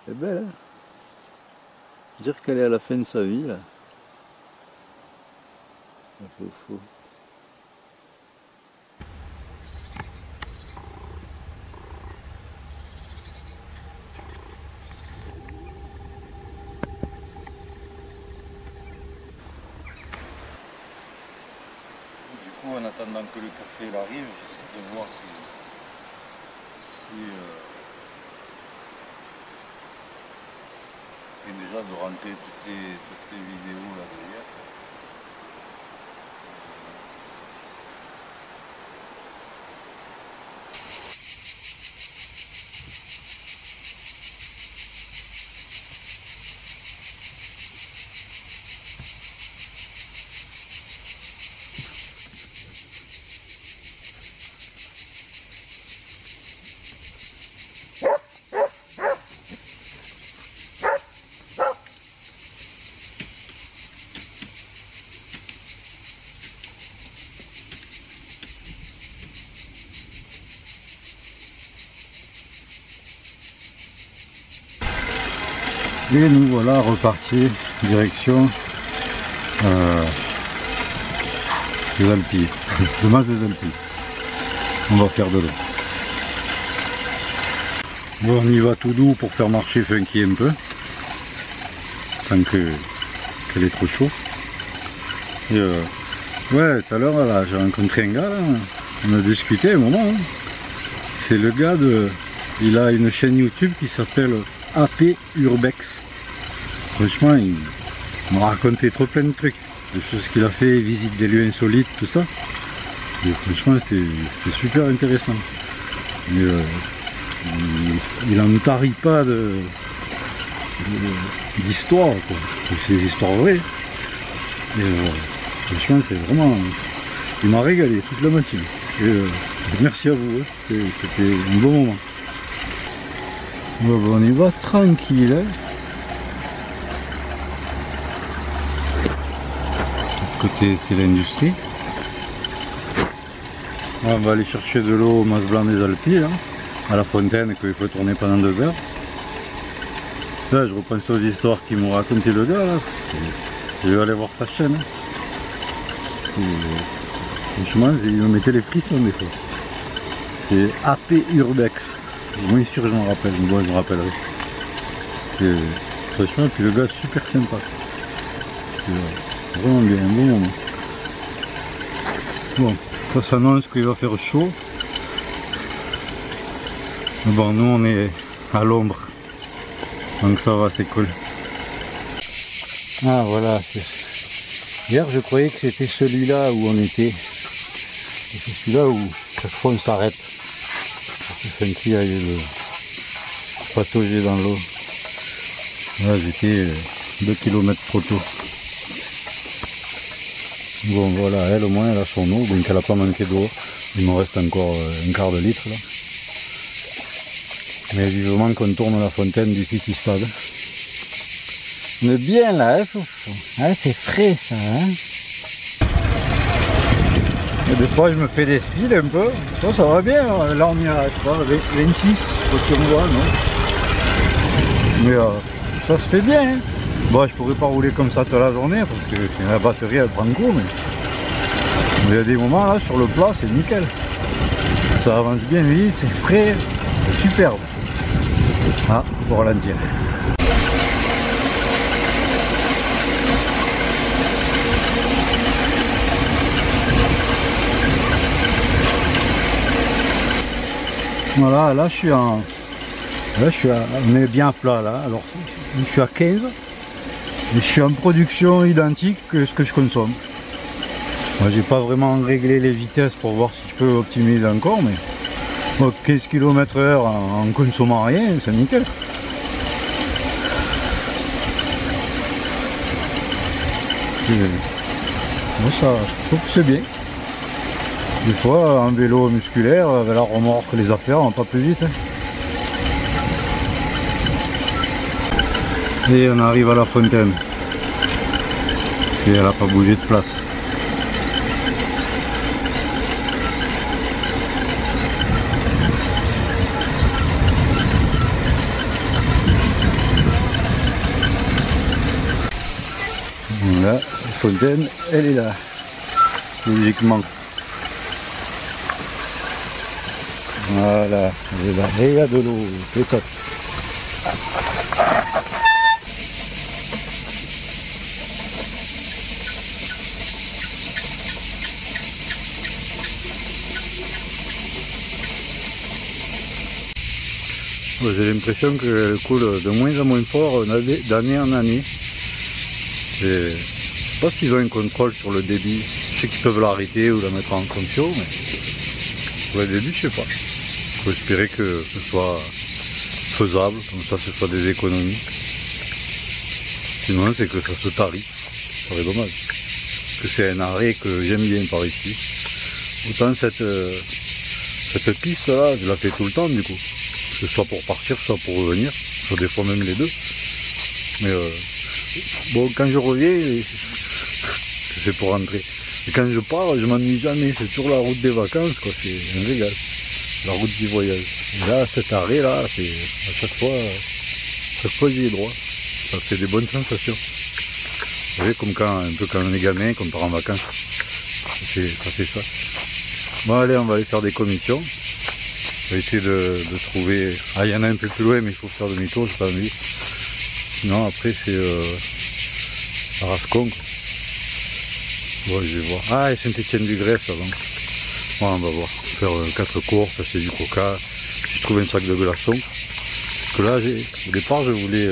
C'est belle, hein? Dire qu'elle est à la fin de sa vie, là. Un peu fou. Du coup, en attendant que le café il arrive, j'essaie de voir et déjà de rentrer toutes les vidéos là derrière. Et nous voilà repartis direction les Alpilles, le mas des Alpilles. On va faire de l'eau. Bon, on y va tout doux pour faire marcher Funky un peu, tant qu'elle est trop chaud. Et ouais, tout à l'heure là, j'ai rencontré un gars là, on a discuté un moment. Hein. C'est le gars il a une chaîne YouTube qui s'appelle AP Urbex. Franchement, il m'a raconté trop plein de trucs, de choses qu'il a fait, visite des lieux insolites, tout ça. Et franchement, c'était super intéressant. Mais, il n'en tarit pas d'histoire, quoi. C'est des histoires vraies. Et franchement, c'est vraiment... Il m'a régalé toute la matinée. Et merci à vous, hein. C'était un bon moment. Bon, on y va tranquille. Hein. Côté c'est l'industrie. On va aller chercher de l'eau au mas blanc des Alpilles, là, à la fontaine qu'il faut tourner pendant 2 heures. Là je repense aux histoires qu'il m'a raconté le gars là. Je vais aller voir sa chaîne. Franchement il me mettait les frissons des fois. C'est AP Urbex. Moins sûr je m'en rappelle, mais bon je me rappellerai. Franchement puis le gars super sympa. Vraiment bien, un bon moment. Bon, ça s'annonce qu'il va faire chaud. Mais bon, nous on est à l'ombre. Donc ça va, c'est cool. Ah voilà. Hier je croyais que c'était celui-là où on était. C'est celui-là où chaque fois on s'arrête. C'est Funky aille le patauger dans l'eau. Là j'étais 2 km trop tôt. Bon voilà, elle au moins elle a son eau, donc elle n'a pas manqué d'eau. Il me reste encore un quart de litre là. Mais vivement qu'on tourne la fontaine du City Stade. On est bien là, hein, ah, c'est frais ça, hein. Et des fois je me fais des speeds un peu. Ça va bien, là on y a 26, quand on voit, non. Mais ça se fait bien, hein. Bon, je pourrais pas rouler comme ça toute la journée parce que la batterie elle prend coup, mais il y a des moments là sur le plat c'est nickel. Ça avance bien vite, c'est frais, c'est superbe. Ah, pour ralentir. Voilà, là on est bien à plat là, alors je suis à 15. Et je suis en production identique que ce que je consomme. Moi j'ai pas vraiment réglé les vitesses pour voir si je peux optimiser encore, mais 15 km/h en consommant rien, c'est nickel. Moi ça, je trouve que c'est bien. Des fois en vélo musculaire, avec la remorque, les affaires, on va pas plus vite. Hein. Et on arrive à la fontaine. Et elle n'a pas bougé de place. fontaine, elle est là, logiquement. Voilà, elle est là. Et il y a de l'eau, c'est top. J'ai l'impression qu'elle coule de moins en moins fort d'année en année. Je ne sais pas s'ils ont un contrôle sur le débit. Je sais qu'ils peuvent l'arrêter ou la mettre en fonction, mais pour le débit, je sais pas. Il faut espérer que ce soit faisable, comme ça ce soit des économies. Sinon, c'est que ça se tarit. Ça serait dommage. Parce que c'est un arrêt que j'aime bien par ici. Autant cette piste là, je la fais tout le temps du coup. Soit pour partir, soit pour revenir, soit des fois même les deux. Mais bon, quand je reviens, c'est pour rentrer. Et quand je pars, je m'ennuie jamais. C'est toujours la route des vacances, quoi. C'est un régal. La route du voyage. Et là, cet arrêt là, c'est à chaque fois j'y ai droit. Ça fait des bonnes sensations. Vous savez, comme un peu quand on est gamin, qu'on part en vacances. Ça fait ça. Bon, allez, on va aller faire des commissions. On va essayer de trouver... Ah, il y en a un peu plus loin, mais il faut faire demi-tour, j'ai pas envie. Sinon, après, c'est Rascon. Bon, je vais voir. Ah, et Saint-Étienne-du-Grève, avant. Bon, on va voir. Faire 4 courses, passer du coca. Si je trouve un sac de glaçons. Parce que là, au départ, je voulais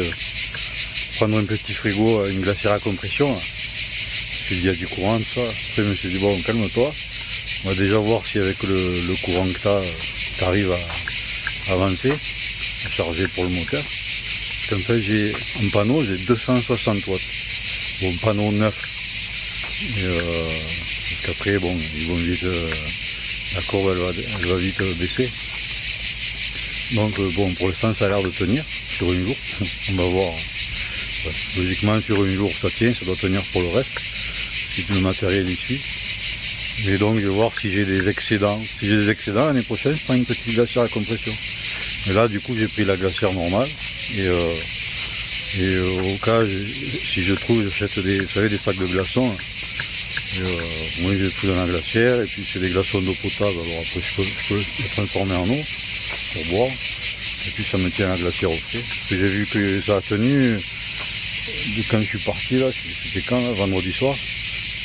prendre un petit frigo, une glacière à compression. Là. Parce qu'il y a du courant, tout ça. Après, je me suis dit, bon, calme-toi. On va déjà voir si avec le courant que tu arrives à avancer, à charger pour le moteur. Comme ça, j'ai un panneau, j'ai 260 watts. Bon, panneau neuf. Parce qu'après, bon, ils vont vite, la courbe, elle va vite baisser. Donc, bon, pour l'instant, ça a l'air de tenir sur une jour. On va voir. Ouais, logiquement, sur une jour, ça tient, ça doit tenir pour le reste. Si le matériel y suit. Et donc je vais voir si j'ai des excédents. Si j'ai des excédents, l'année prochaine, je prends une petite glacière à compression. Et là, du coup, j'ai pris la glacière normale. Et au cas, si je trouve, j'achète des sacs de glaçons. Moi, je les fous dans la glacière. Et puis, c'est des glaçons d'eau potable. Alors après, je peux les transformer en eau pour boire. Et puis, ça me tient la glacière au frais. Parce que j'ai vu que ça a tenu. Quand je suis parti, là, c'était quand, là, vendredi soir.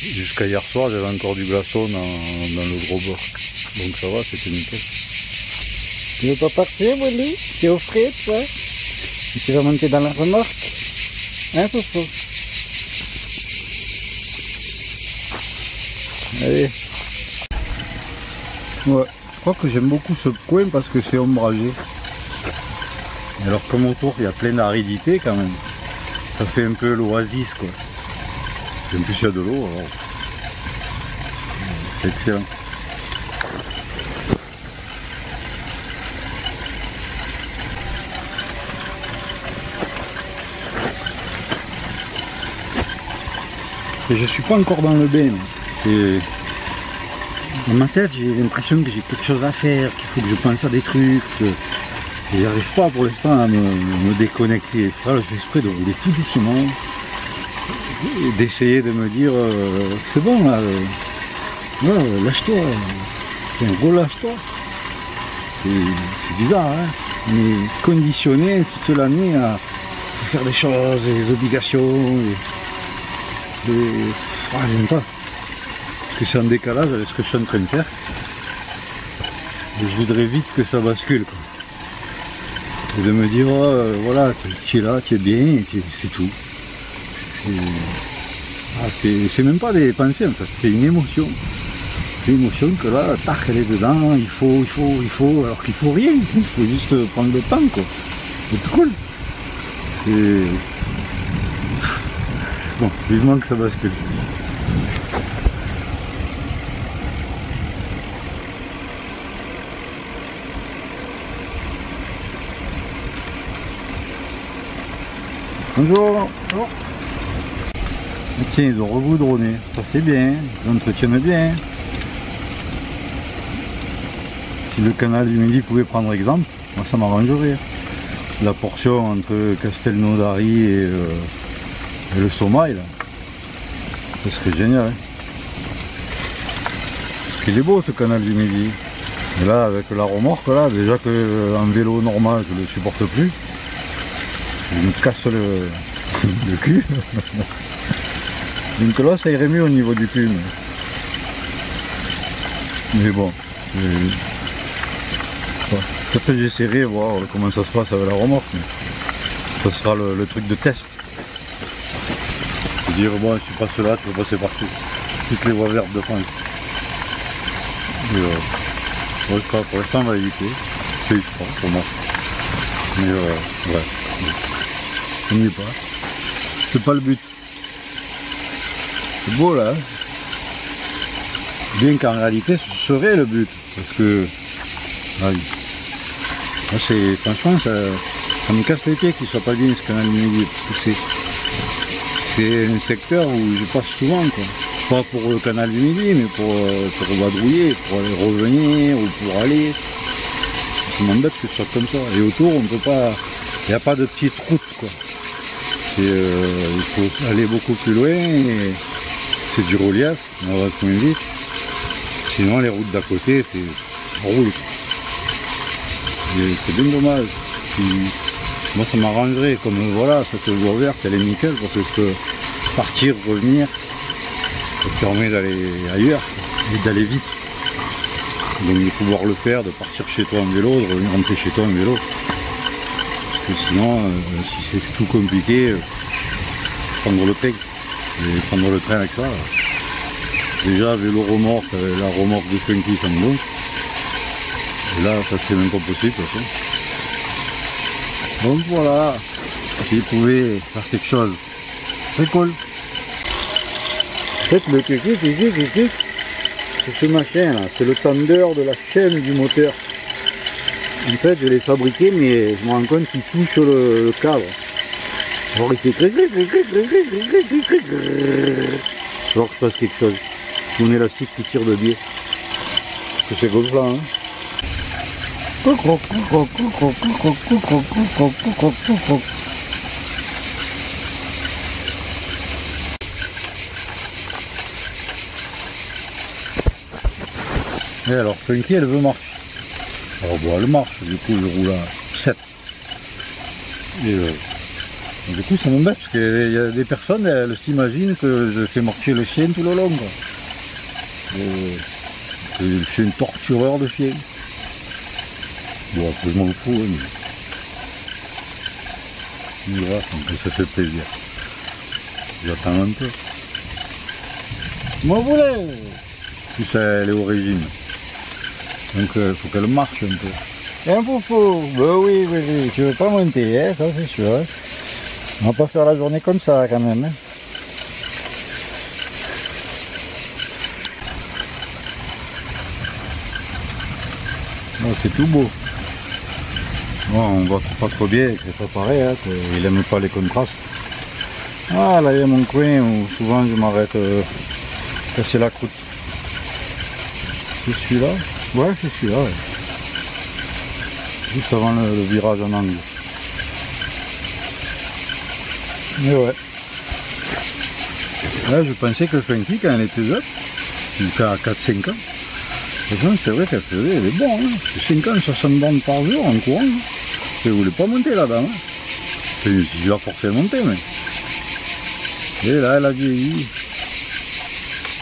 Jusqu'à hier soir, j'avais encore du glaçon dans le gros beurre. Donc ça va, c'était nickel. Tu veux pas partir, Willy? Tu es au frais, toi? Tu vas monter dans la remorque? Hein, Foufou? Allez. Ouais, je crois que j'aime beaucoup ce coin parce que c'est ombragé. Et alors comme autour, il y a plein d'aridité quand même. Ça fait un peu l'oasis, quoi. En plus, il y a de l'eau, alors c'est excellent. Et je suis pas encore dans le bain. Dans ma tête, j'ai l'impression que j'ai quelque chose à faire, qu'il faut que je pense à des trucs. Et j'arrive pas pour l'instant à me déconnecter. Là, je fais exprès de rouler tout doucement. D'essayer de me dire c'est bon là, ouais, lâche-toi, relâche-toi. C'est bizarre, hein. On est conditionné toute l'année à faire des choses, des obligations. J'aime pas. Parce que c'est en décalage avec ce que je suis en train de faire. Et je voudrais vite que ça bascule, quoi. Et de me dire voilà, tu es là, tu es bien, c'est tout. C'est même pas des pensées en fait, c'est une émotion. C'est une émotion que là, tac, elle est dedans, il faut, alors qu'il faut rien, il faut juste prendre le temps, quoi. C'est tout cool. Bon, vivement que ça bascule. Bonjour. Bonjour. Tiens, ils ont regoudronné, ça c'est bien, ils entretiennent bien. Si le canal du Midi pouvait prendre exemple, moi ça m'arrangerait. La portion entre Castelnaudary et le Sommail, là. Ce serait génial. Hein. Parce qu'il est beau ce canal du Midi. Et là, avec la remorque, là, déjà qu'un vélo normal, je ne le supporte plus. Je me casse le cul. Donc là, ça irait mieux au niveau du cul. Mais bon. Peut-être j'essaierai voir comment ça se passe avec la remorque. Ça sera le truc de test. Dire bon, tu passes là, tu peux passer partout. Toutes les voies vertes de France. Pour l'instant, on va éviter. C'est extra pour moi. Mais ouais. On n'y est pas. C'est pas le but. C'est beau là. Hein, bien qu'en réalité, ce serait le but. Parce que. Franchement, ça me casse les pieds qu'il soit pas bien ce canal du Midi. C'est un secteur où je passe souvent, quoi. Pas pour le canal du Midi, mais pour vadrouiller, pour aller revenir ou pour aller. Ça m'embête que ce soit comme ça. Et autour, on peut pas. Il n'y a pas de petite route, quoi. Il faut aller beaucoup plus loin et c'est du relief, on va moins vite. Sinon, les routes d'à côté, c'est roule. C'est bien dommage. Moi, ça m'arrangerait. Comme voilà, cette voie verte, elle est nickel parce que je peux partir, revenir. Ça permet d'aller ailleurs et d'aller vite. Donc, il faut pouvoir le faire, de partir chez toi en vélo, de revenir rentrer chez toi en vélo. Parce que sinon, si c'est tout compliqué, prendre le train. Et prendre le train avec ça. Déjà, vélo remorque, la remorque de Funky, ça me gonfle. Et là, ça c'est même pas possible, de toute façon. Donc voilà, s'il pouvait faire quelque chose, c'est cool. En fait, le tuc, c'est ce machin là, c'est le tendeur de la chaîne du moteur. En fait, je l'ai fabriqué, mais je me rends compte qu'il touche le cadre. Alors il fait alors que se passe quelque chose. Mon élastique qui tire de biais. Parce que c'est comme ça, hein. Et alors Funky elle veut marcher. Alors bon elle marche, du coup je roule à 7. Et du coup ça m'embête parce qu'il y a des personnes, elles s'imaginent que je fais marcher le chien tout le long, quoi. Je suis un tortureur de chien. Bon après je m'en fous, hein, mais voilà, ça fait plaisir. J'attends un peu. Moi voulais. Puis elle est au régime. Donc il faut qu'elle marche un peu. Un foufou. Bah oui, tu veux pas monter, hein, ça c'est sûr. Hein. On va pas faire la journée comme ça quand même. Hein. Oh, c'est tout beau. Bon, on voit pas trop bien, c'est pas pareil, hein, il aime pas les contrastes. Ah là il y a mon coin où souvent je m'arrête casser la croûte. C'est celui-là? Ouais, c'est celui-là. Ouais. Juste avant le virage en angle. Mais ouais. Là je pensais que Funky quand elle était jeune, jusqu'à 4-5 ans, c'est vrai qu'elle faisait, elle est bon, hein. 5 ans, 60 bandes par jour en courant. Hein. Elle voulait pas monter là-dedans. Hein. Je l'ai forcé à monter, mais. Et là, elle a vieilli.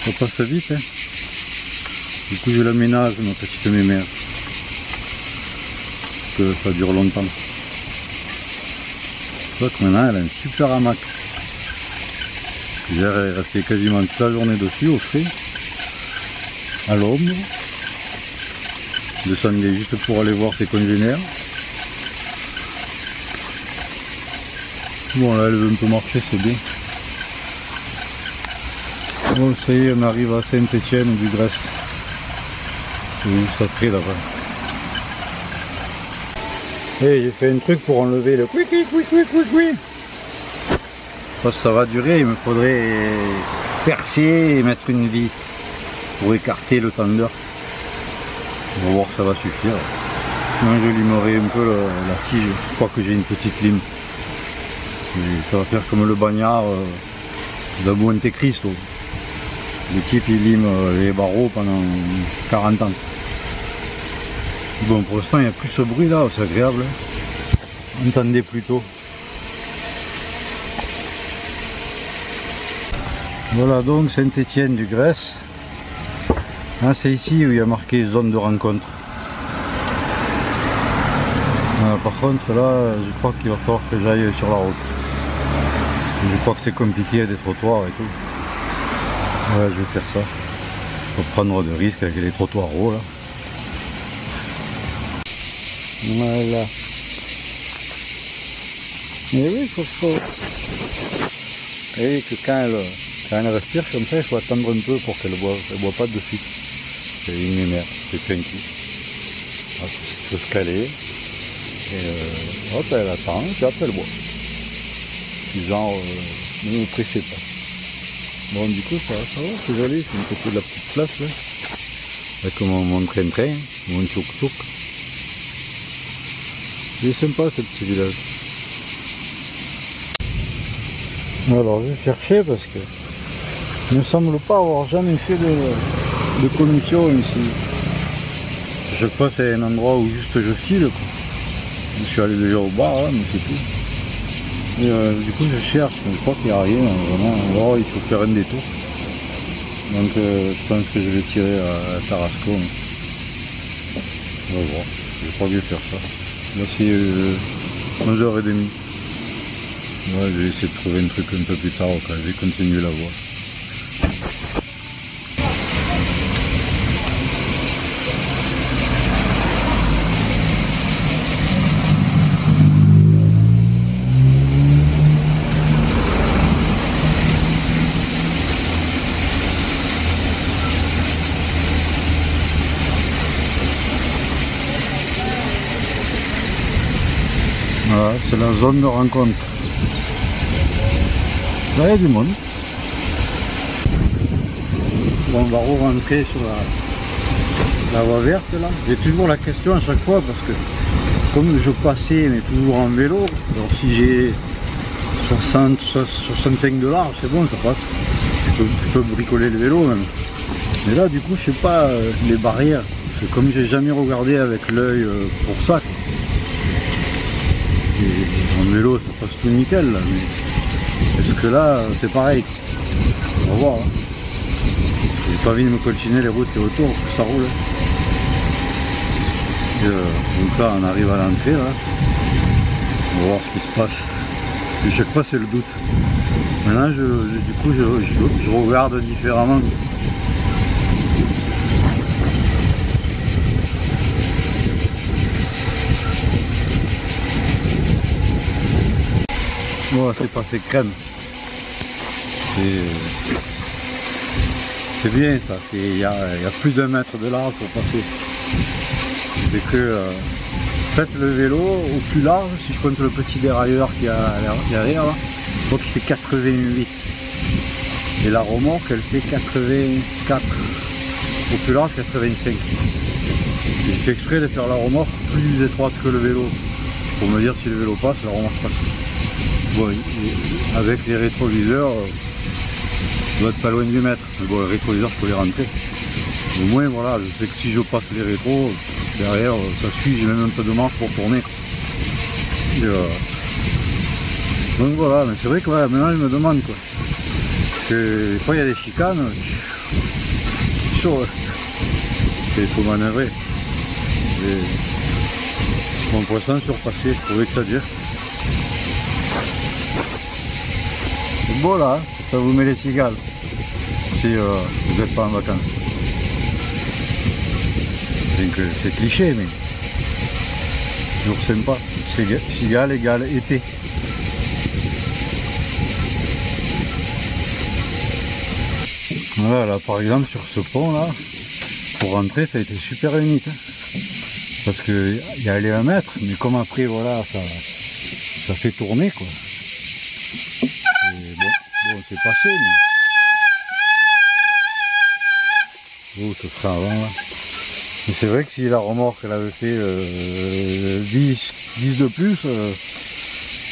Ça passe vite, hein. Du coup, je l'aménage, ma petite mémère. Parce que ça dure longtemps. Je crois que maintenant, elle a un super hamac. Hier, elle est restée quasiment toute la journée dessus, au frais. À l'ombre. Descendait juste pour aller voir ses congénères. Bon là elle veut un peu marcher, c'est bien. Bon ça y est, on arrive à Saint-Étienne du Grèce. C'est juste après là-bas. Et j'ai fait un truc pour enlever le couic. Je pense que ça va durer, il me faudrait percer et mettre une vis pour écarter le tendeur. On va voir si ça va suffire. Sinon je limerai un peu la tige, je crois que j'ai une petite lime. Et ça va faire comme le bagnard de Monte Cristo. Le type il lime les barreaux pendant 40 ans. Bon, pour l'instant il n'y a plus ce bruit là, c'est agréable. On entendait plus tôt. Voilà donc Saint-Étienne du Grèce. Ah, c'est ici où il y a marqué zone de rencontre. Ah, par contre là, je crois qu'il va falloir que j'aille sur la route. Je crois que c'est compliqué des trottoirs et tout. Ouais, je vais faire ça. Faut prendre de risques avec les trottoirs hauts là. Voilà. Mais oui, Et que quand elle respire comme ça, il faut attendre un peu pour qu'elle boit pas de suite. C'est une lumière, c'est tranquille. Hop, il faut se caler. Et hop, elle attend, et puis après elle boit. Puis genre, ne me pressez pas. Bon, du coup, ça va, c'est joli, c'est une côté de la petite place là. Avec mon train-train, mon tchouk-tchouk. C'est sympa ce petit village. Alors je cherchais parce que il ne semble pas avoir jamais fait de commission ici. Je crois que c'est un endroit où juste je file quoi. Je suis allé déjà au bar là, mais c'est tout. Et, du coup je cherche, mais je crois qu'il n'y a rien vraiment. Alors il faut faire un détour. Donc je pense que je vais tirer à Tarasco. Mais... on va voir. Je crois que je vais faire ça. Là c'est 11h30. Ouais, je vais essayer de trouver un truc un peu plus tard, quand je vais continuer la voie. Voilà, c'est la zone de rencontre. Là, il y a du monde. Bon, on va re-rentrer sur la voie verte là. J'ai toujours la question à chaque fois parce que comme je passais mais toujours en vélo, alors si j'ai 65 de large, c'est bon, ça passe. Je peux bricoler le vélo même. Mais là du coup je sais pas les barrières. Parce que comme j'ai jamais regardé avec l'œil pour ça. Et en vélo ça passe tout nickel là. Mais... est-ce que là, c'est pareil? On va voir. Hein. J'ai pas envie de me coltiner les routes et autour, ça roule. Et, donc là, on arrive à l'entrée. Là. On va voir ce qui se passe. Et chaque fois, c'est le doute. Maintenant, du coup, je regarde différemment. Bon, c'est passé crème. C'est bien ça, il y a plus d'un mètre de large pour passer. C'est que faites le vélo au plus large, si je compte le petit dérailleur qui a derrière là, je crois qu'il fait 88. Et la remorque elle fait 84. Au plus large 85. J'ai fait exprès de faire la remorque plus étroite que le vélo. Pour me dire si le vélo passe, la remorque passe. Bon, avec les rétroviseurs, ça doit être pas loin du mètre. Mais bon, les rétroviseurs, je peux les rentrer. Au moins, voilà, je sais que si je passe les rétros, derrière, ça suit, j'ai même un peu de marge pour tourner. Et, donc voilà, mais c'est vrai que ouais, maintenant, je me demande quoi. Parce que des fois, il y a des chicanes, c'est chaud. Hein. Il faut manœuvrer. Et, bon, pour l'instant, surpasser, je trouvais que ça dure. C'est beau là, hein, ça vous met les cigales si vous n'êtes pas en vacances. C'est cliché mais toujours sympa. Cigale égale été. Voilà, là par exemple sur ce pont là, pour rentrer ça a été super unique. Hein, parce qu'il y a les 1 mètre, mais comme après voilà, ça fait tourner quoi. Bon, c'est passé, mais... oh, ce sera avant, là. Mais c'est vrai que si la remorque, elle avait fait 10 de plus,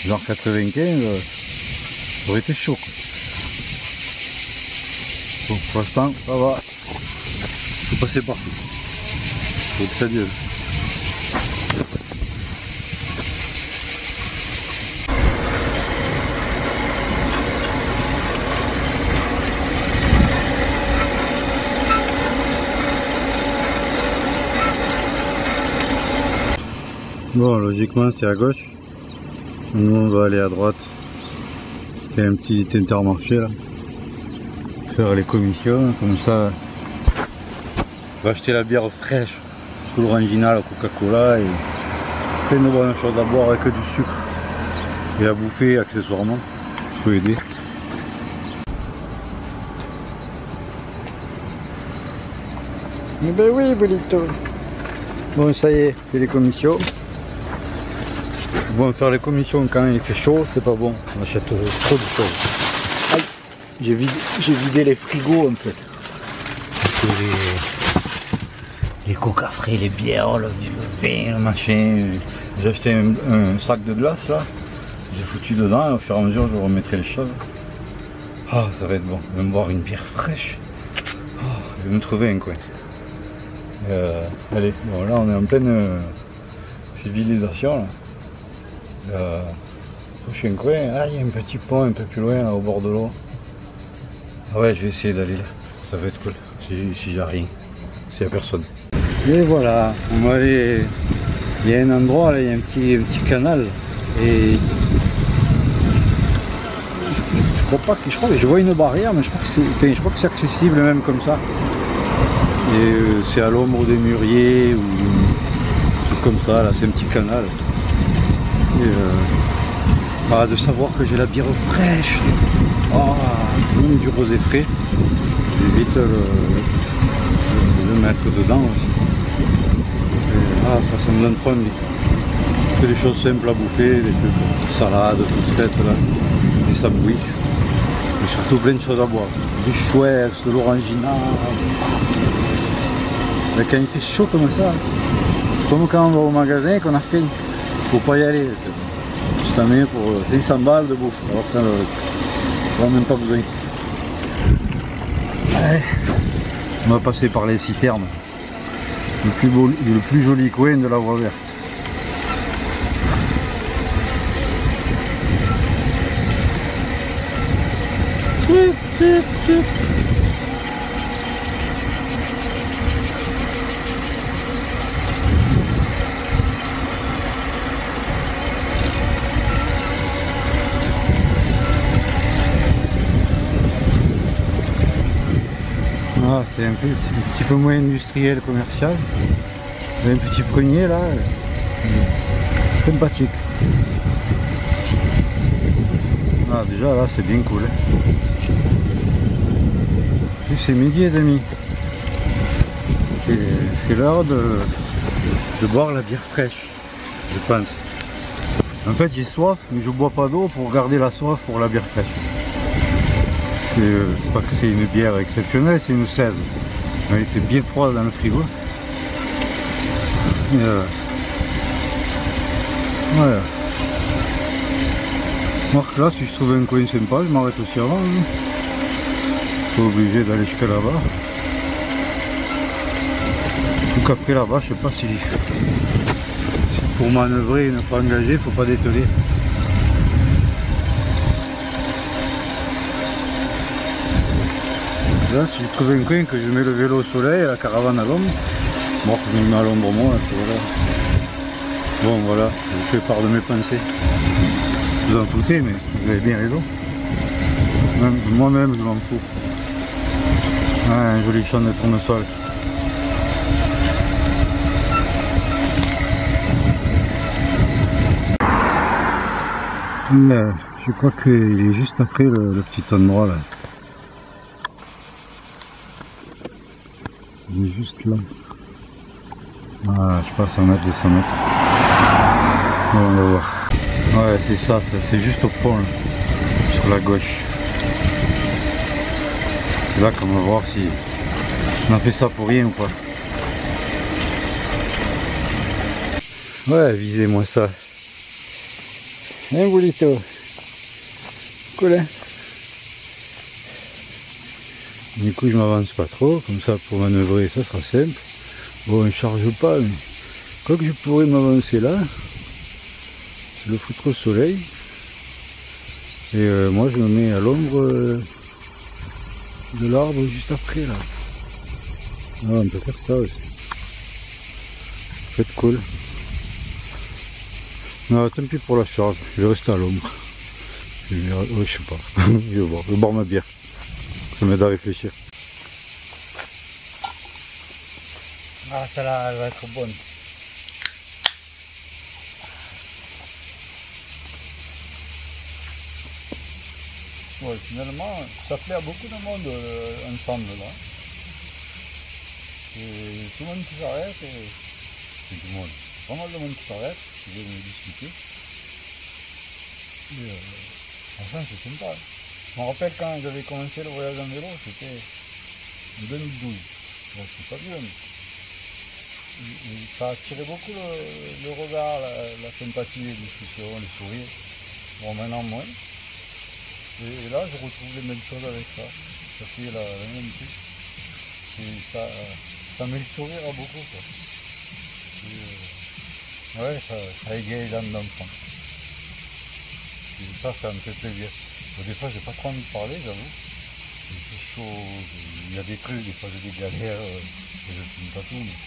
genre 95, ça aurait été chaud, quoi. Bon, pour l'instant, ça va. C'est passé partout. C'est très bien. Bon, logiquement c'est à gauche. Nous on va aller à droite. Il y a un petit Intermarché là. Faire les commissions, comme ça. On va acheter la bière fraîche, sous l'orangina, la Coca-Cola et plein de bonnes choses à boire avec du sucre. Et à bouffer accessoirement. Je peux aider. Mais ben oui, Bolito. Bon, ça y est, c'est les commissions. Bon, faire les commissions quand il fait chaud, c'est pas bon. On achète trop de choses. Aïe, j'ai vidé les frigos en fait. Les coca frais, les bières, le vin, le machin. J'ai acheté un sac de glace là. J'ai foutu dedans et au fur et à mesure je remettrai les choses. Ah, ça va être bon. Je vais me boire une bière fraîche. Oh, je vais me trouver un coin. Allez, bon là on est en pleine civilisation là. Prochain coin, ah, il y a un petit pont un peu plus loin là, au bord de l'eau. Ah ouais, je vais essayer d'aller là, ça va être cool, si j'ai rien, s'il n'y a personne. Et voilà, on va aller, il y a un endroit là, il y a un petit canal et je crois que je vois une barrière, mais je crois que c'est accessible même comme ça. Et c'est à l'ombre des mûriers ou comme ça, là c'est un petit canal. Et de savoir que j'ai la bière fraîche, même du rosé frais, j'évite de le mettre dedans aussi. Ça me donne trop envie. Que des choses simples à bouffer, des trucs, salades, toutes faites là, des sandwichs, et surtout plein de choses à boire. Du Schweppes, de l'orangina. Quand il fait chaud comme ça, comme quand on va au magasin et qu'on a faim, faut pas y aller. Tu t'en mets pour 500 balles de bouffe, alors que t'en as même pas besoin. Allez. On va passer par les citernes, le plus joli coin de la voie verte. C'est un petit peu moins industriel, commercial. Il y a un petit prunier là, sympathique. Déjà là c'est bien cool. C'est midi et demi. C'est l'heure de boire la bière fraîche, je pense. En fait j'ai soif, mais je bois pas d'eau pour garder la soif pour la bière fraîche. C'est pas que c'est une bière exceptionnelle, c'est une 16. Elle était bien froide dans le frigo. Voilà. Donc là, si je trouve un coin sympa, je m'arrête aussi avant. Pas obligé d'aller jusqu'à là-bas. Donc après là-bas, je sais pas si pour manœuvrer et ne pas engager, il faut pas dételer. Là, si je trouve un coin que je mets le vélo au soleil et la caravane à l'ombre, bon, je me mets à l'ombre moi, voilà. Bon voilà, je fais part de mes pensées. Vous en foutez, mais vous avez bien raison. Moi-même, je m'en fous. Un joli champ de tournesol. Là, je crois qu'il est juste après le petit endroit là. Il est juste là. Je passe 100 mètres, 200 mètres. Bon, on va voir. Ouais, c'est ça, c'est juste au pont, là, sur la gauche. C'est là qu'on va voir si on a fait ça pour rien ou pas. Ouais, visez-moi ça. Hein, Bolito? Cool, hein? Du coup je m'avance pas trop, comme ça pour manœuvrer ça sera simple. Bon, on charge pas, mais quoi que je pourrais m'avancer là, le foutre au soleil. Et moi je me mets à l'ombre de l'arbre juste après là. Ah, on peut faire ça aussi. Ça peut être cool. Non, tant pis pour la charge, je vais rester à l'ombre. Je sais pas, je vais boire ma bière. Ça m'aide à réfléchir. Ah, celle-là, elle va être bonne. Ouais, finalement, ça plaît à beaucoup de monde ensemble là. Et tout le monde qui s'arrête, tout le monde, pas mal de monde qui s'arrête, qui veut me discuter. Et enfin, c'est sympa. Je me rappelle quand j'avais commencé le voyage en vélo, c'était en 2012. Bon, c'est pas bien. Ça a attiré beaucoup le regard, la sympathie, les discussions, les sourires. Bon, maintenant moins. Et là, je retrouve les mêmes choses avec ça. Ça fait la même chose. Et ça met le sourire à beaucoup, quoi. Et, ouais, ça égaye les âmes d'enfant. Et ça me fait plaisir. Bon, des fois, j'ai pas trop envie de parler, j'avoue. C'est chaud, il y a des trucs, des fois j'ai des galères, je filme pas tout, mais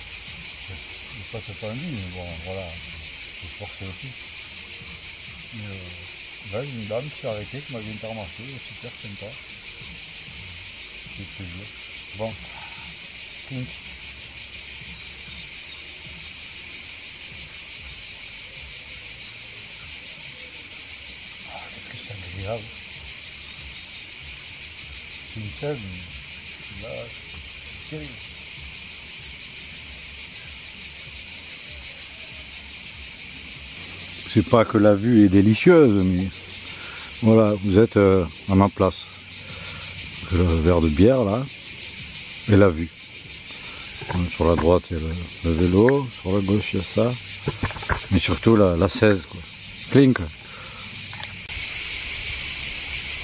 des fois c'est pas envie, mais bon, voilà, c'est forcé aussi. Mais là, une dame qui s'est arrêtée, qui m'a vu Intermarché, super sympa. C'est plaisir. Bon, clink. Ah, qu'est-ce que c'est agréable. Une seule, là, c'est terrible. C'est pas que la vue est délicieuse, mais voilà, vous êtes à ma place. Le verre de bière là, et la vue. Sur la droite il y a le vélo, sur la gauche il y a ça, mais surtout la 16 quoi. Clink.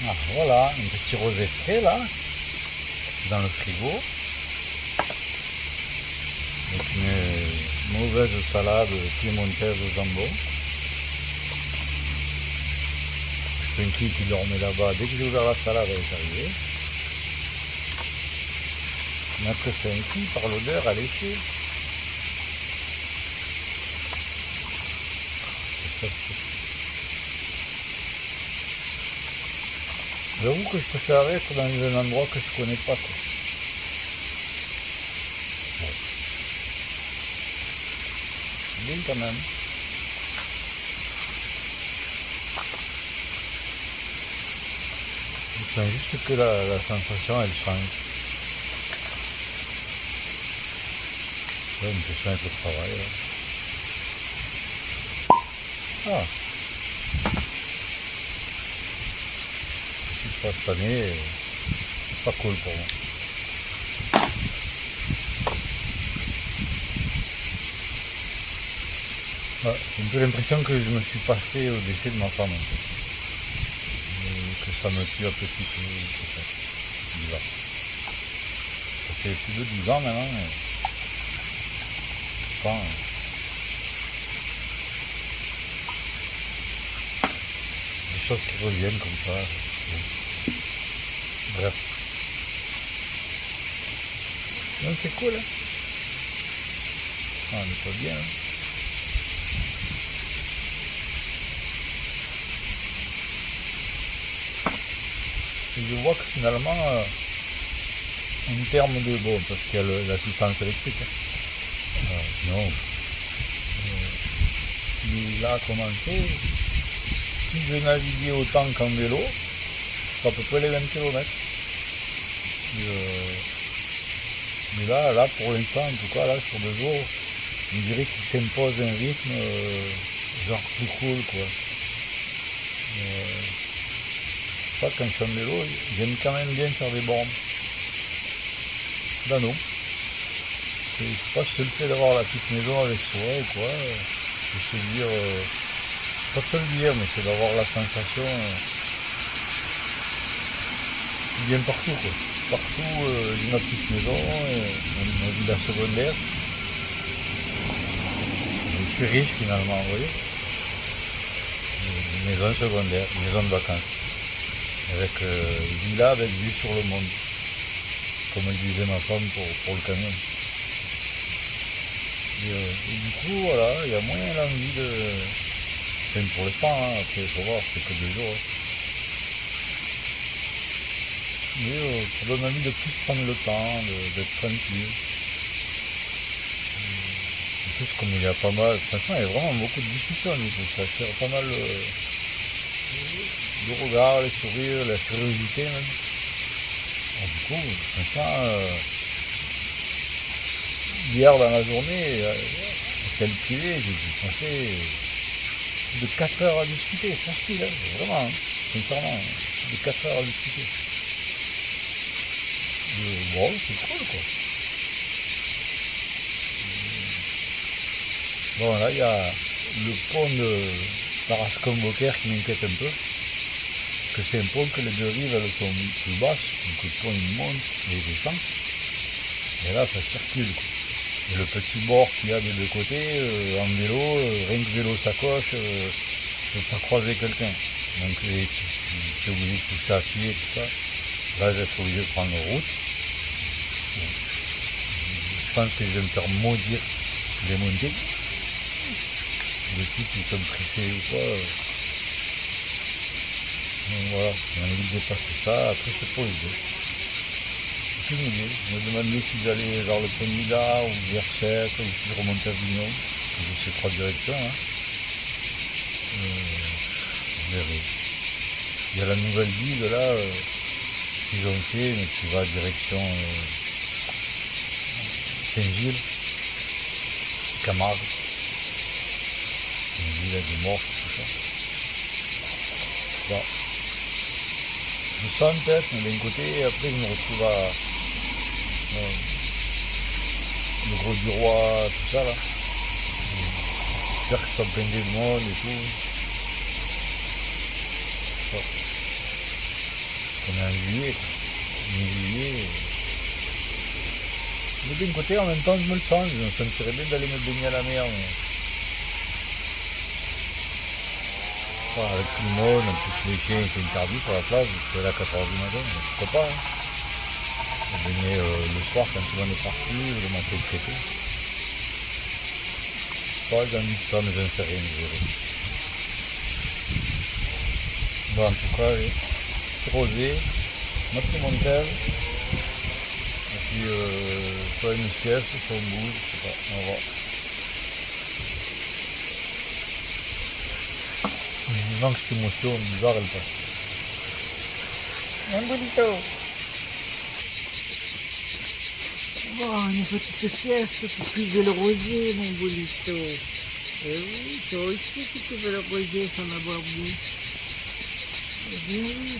Ah, voilà, un petit rosé frais là, dans le frigo. Avec une mauvaise salade piémontaise au jambon. Frankie qui dormait là-bas, dès que j'ai ouvert la salade, elle est arrivée. Notre Frankie, par l'odeur, elle est laissé. J'avoue que je préfère être dans un endroit que je connais pas, quoi. Bon. Bien quand même. C'est juste que la sensation elle change. Ouais, mais c'est simple le travail. Là. Ah. Ce qui se passe cette année, c'est pas cool pour moi. Ouais, j'ai un peu l'impression que je me suis passé au décès de ma femme. En fait. Que ça me tue un petit peu, peut-être. C'est bizarre. Ça fait plus de 10 ans maintenant, mais je pense, des choses qui reviennent comme ça. Bref. Non, c'est cool, hein. Ah, on est pas bien, hein. Je vois que finalement, en termes de, bon, parce qu'il y a la puissance électrique, hein. Non, il a commencé, si je naviguais autant qu'en vélo, c'est à peu près les 20 km. Mais là, pour l'instant, en tout cas, là, sur 2 jours, on dirait qu'il s'impose un rythme, genre plus cool, quoi. Quand je suis en vélo, j'aime quand même bien faire des bornes. Là non. Je sais pas si c'est le fait d'avoir la petite maison avec soi ou quoi. De se dire, pas se le dire, mais c'est d'avoir la sensation bien partout, quoi. partout, ma petite maison, ma villa secondaire. Je suis riche finalement, vous voyez. Une maison secondaire, une maison de vacances. Avec villa avec vue sur le monde. Comme disait ma femme pour le camion. Et du coup, voilà, il y a moins l'envie de... Enfin, pour le temps, hein, après, il faut voir, c'est que 2 jours. Hein. Mais ça donne envie de plus prendre le temps, d'être tranquille. En plus, comme il y a pas mal, franchement, il y a vraiment beaucoup de discussions, du coup, ça attire pas mal le regard, les sourires, la curiosité même. Alors, du coup, franchement, hier dans la journée, celle privée, j'ai passé de 4 heures à discuter, facile, hein, vraiment, hein, sincèrement, de 4 heures à discuter. Bon, c'est cool, quoi. Bon, là, il y a le pont de Tarascon-Beaucaire qui m'inquiète un peu. Parce que c'est un pont que les 2 rives, elles sont plus basses. Donc le pont, il monte et il descend. Et là, ça circule, quoi. Et le petit bord qu'il y a des 2 côtés, en vélo, rien que vélo sacoche, je ne peux pas croiser quelqu'un. Donc, je suis obligé de pousser à pied, tout ça. Là, je suis obligé de prendre la route. Je pense que je vais me faire maudire des montées. Les types qui sont pressés ou quoi. Donc voilà, j'ai envie de dépasser ça, après c'est pour les deux. J'ai aucune idée. Je me demandais si j'allais vers le pont de Mida ou vers 7 ou si je remontais à Avignon. Je sais 3 directions. Hein. Je verrai. Il y a la nouvelle ville là, qu'ils ont fait, mais qui va direction Saint-Gilles, Camargue. Une ville avec des morts, tout ça. Bon. Je sens peut-être, mais d'un côté, après je me retrouve à le gros du roi, tout ça là. J'espère que ça blindé de monde et tout. Bon. On est en juillet, quoi. Mi-juillet. Mais d'un côté, en même temps, je me le sens. Je me sentirais bien d'aller me baigner à la mer. Mais... Enfin, avec tout le monde, en plus les chiens étaient interdits sur la plage, c'était là à 4h du matin, mais pourquoi pas, hein. Je baignais le soir quand tout le monde est parti, le matin très tôt. Pas j'ai envie de ça, mais j'en sais rien, je verrai. Bon, en tout cas, petit rosé, ma petite montagne, et puis soit une sieste, soit on bouge, je sais pas, on va voir. Il manque cette émotion bizarre, elle passe. Un bonito. Bon, une petite sieste pour cuire le rosier, mon bonito. Eh oui, toi aussi tu veux le rosier sans avoir bu. Eh bien oui.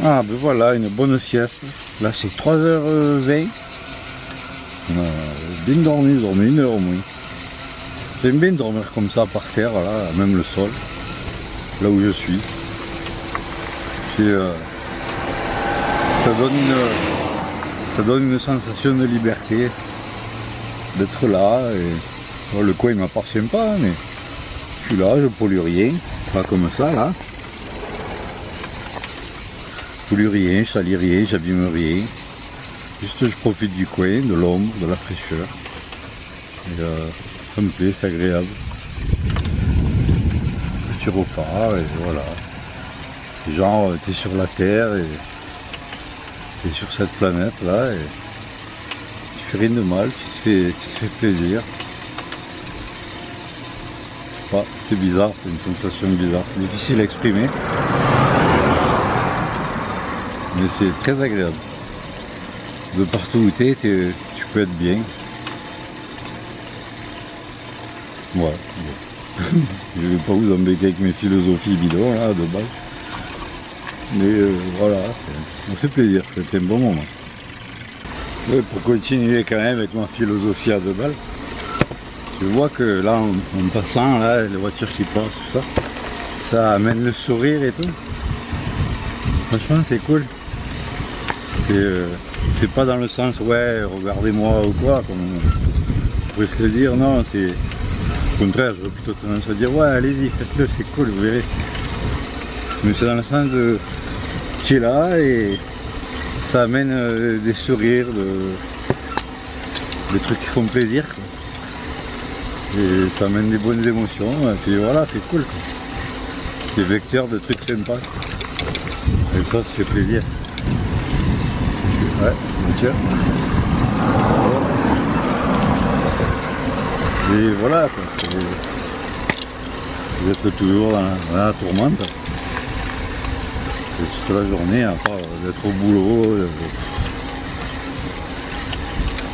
Ah ben voilà, une bonne sieste. Là c'est 3h20. On a bien dormi, j'ai dormi 1 heure au moins. J'aime bien dormir comme ça par terre, là, même le sol, là où je suis. Ça donne Ça donne une sensation de liberté d'être là. Et... bon, le coin ne m'appartient pas, mais je suis là, je pollue rien. Pas comme ça là. Je pollue rien, je salis rien, j'abîme rien. Juste je profite du coin, de l'ombre, de la fraîcheur. Et, ça me plaît, c'est agréable. Petit repas, et voilà. Genre, t'es sur la terre et t'es sur cette planète là et tu fais rien de mal, tu te fais plaisir. Bah, c'est bizarre, c'est une sensation bizarre, difficile à exprimer. Mais c'est très agréable. De partout où tu peux être bien. Ouais. Je vais pas vous embêter avec mes philosophies bidons là de base. Mais voilà, ça me fait plaisir, c'était un bon moment. Ouais, pour continuer quand même avec ma philosophie à deux balles, je vois que là en passant, là, les voitures qui passent, tout ça, ça amène le sourire et tout. Franchement c'est cool. C'est pas dans le sens ouais regardez-moi ou quoi, comme on pourrait se le dire, non, c'est au contraire, j'aurais plutôt tendance à dire ouais allez-y, faites-le, c'est cool, vous verrez. Mais c'est dans le sens de tu es là et ça amène des sourires, des trucs qui font plaisir, quoi. Et ça amène des bonnes émotions, et puis voilà, c'est cool, quoi. C'est vecteur de trucs sympas. Et ça fait plaisir. Ouais, tiens. Et voilà, quoi. Vous êtes toujours dans la tourmente. Et toute la journée, à part d'être au boulot,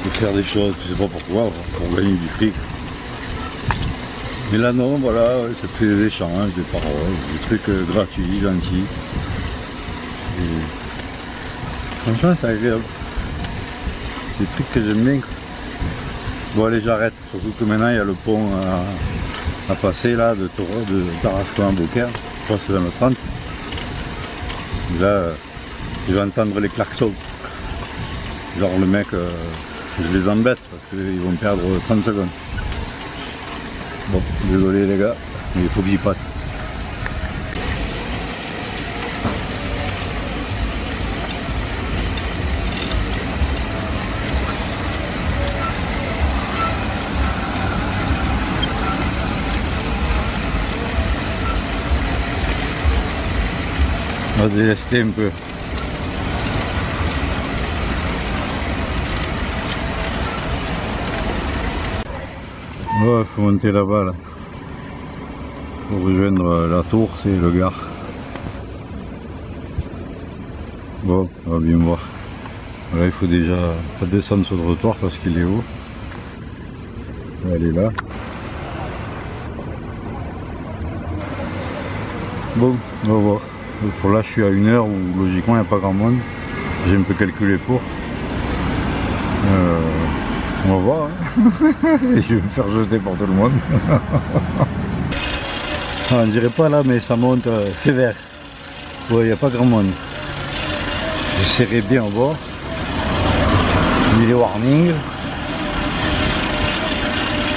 de faire des choses, je sais pas pourquoi, pour gagner du fric. Mais là non, voilà, ça fait des échanges, des paroles, des trucs gratuits, gentils. Et franchement, c'est agréable. Des trucs que j'aime bien. Bon allez, j'arrête, surtout que maintenant il y a le pont à passer là, de Tarascon à Beaucaire, je crois que c'est dans le 30. Et là, je vais entendre les klaxons. Genre le mec, je les embête parce qu'ils vont perdre 30 secondes. Bon, désolé les gars, mais il faut que j'y passe. On va délester un peu. Oh, il faut monter là-bas là. Pour rejoindre la tour, c'est le Gard. Bon, on va bien voir. Là, il faut déjà pas descendre sur le trottoir parce qu'il est haut. Elle est là. Bon, on va voir. Pour là, je suis à 1 heure où logiquement il n'y a pas grand monde. J'ai un peu calculé pour. On va voir. Hein. Et je vais me faire jeter par tout le monde. On dirait pas là, mais ça monte sévère. Ouais, il n'y a pas grand monde. J'essaierai bien au bord. J'ai mis les warnings.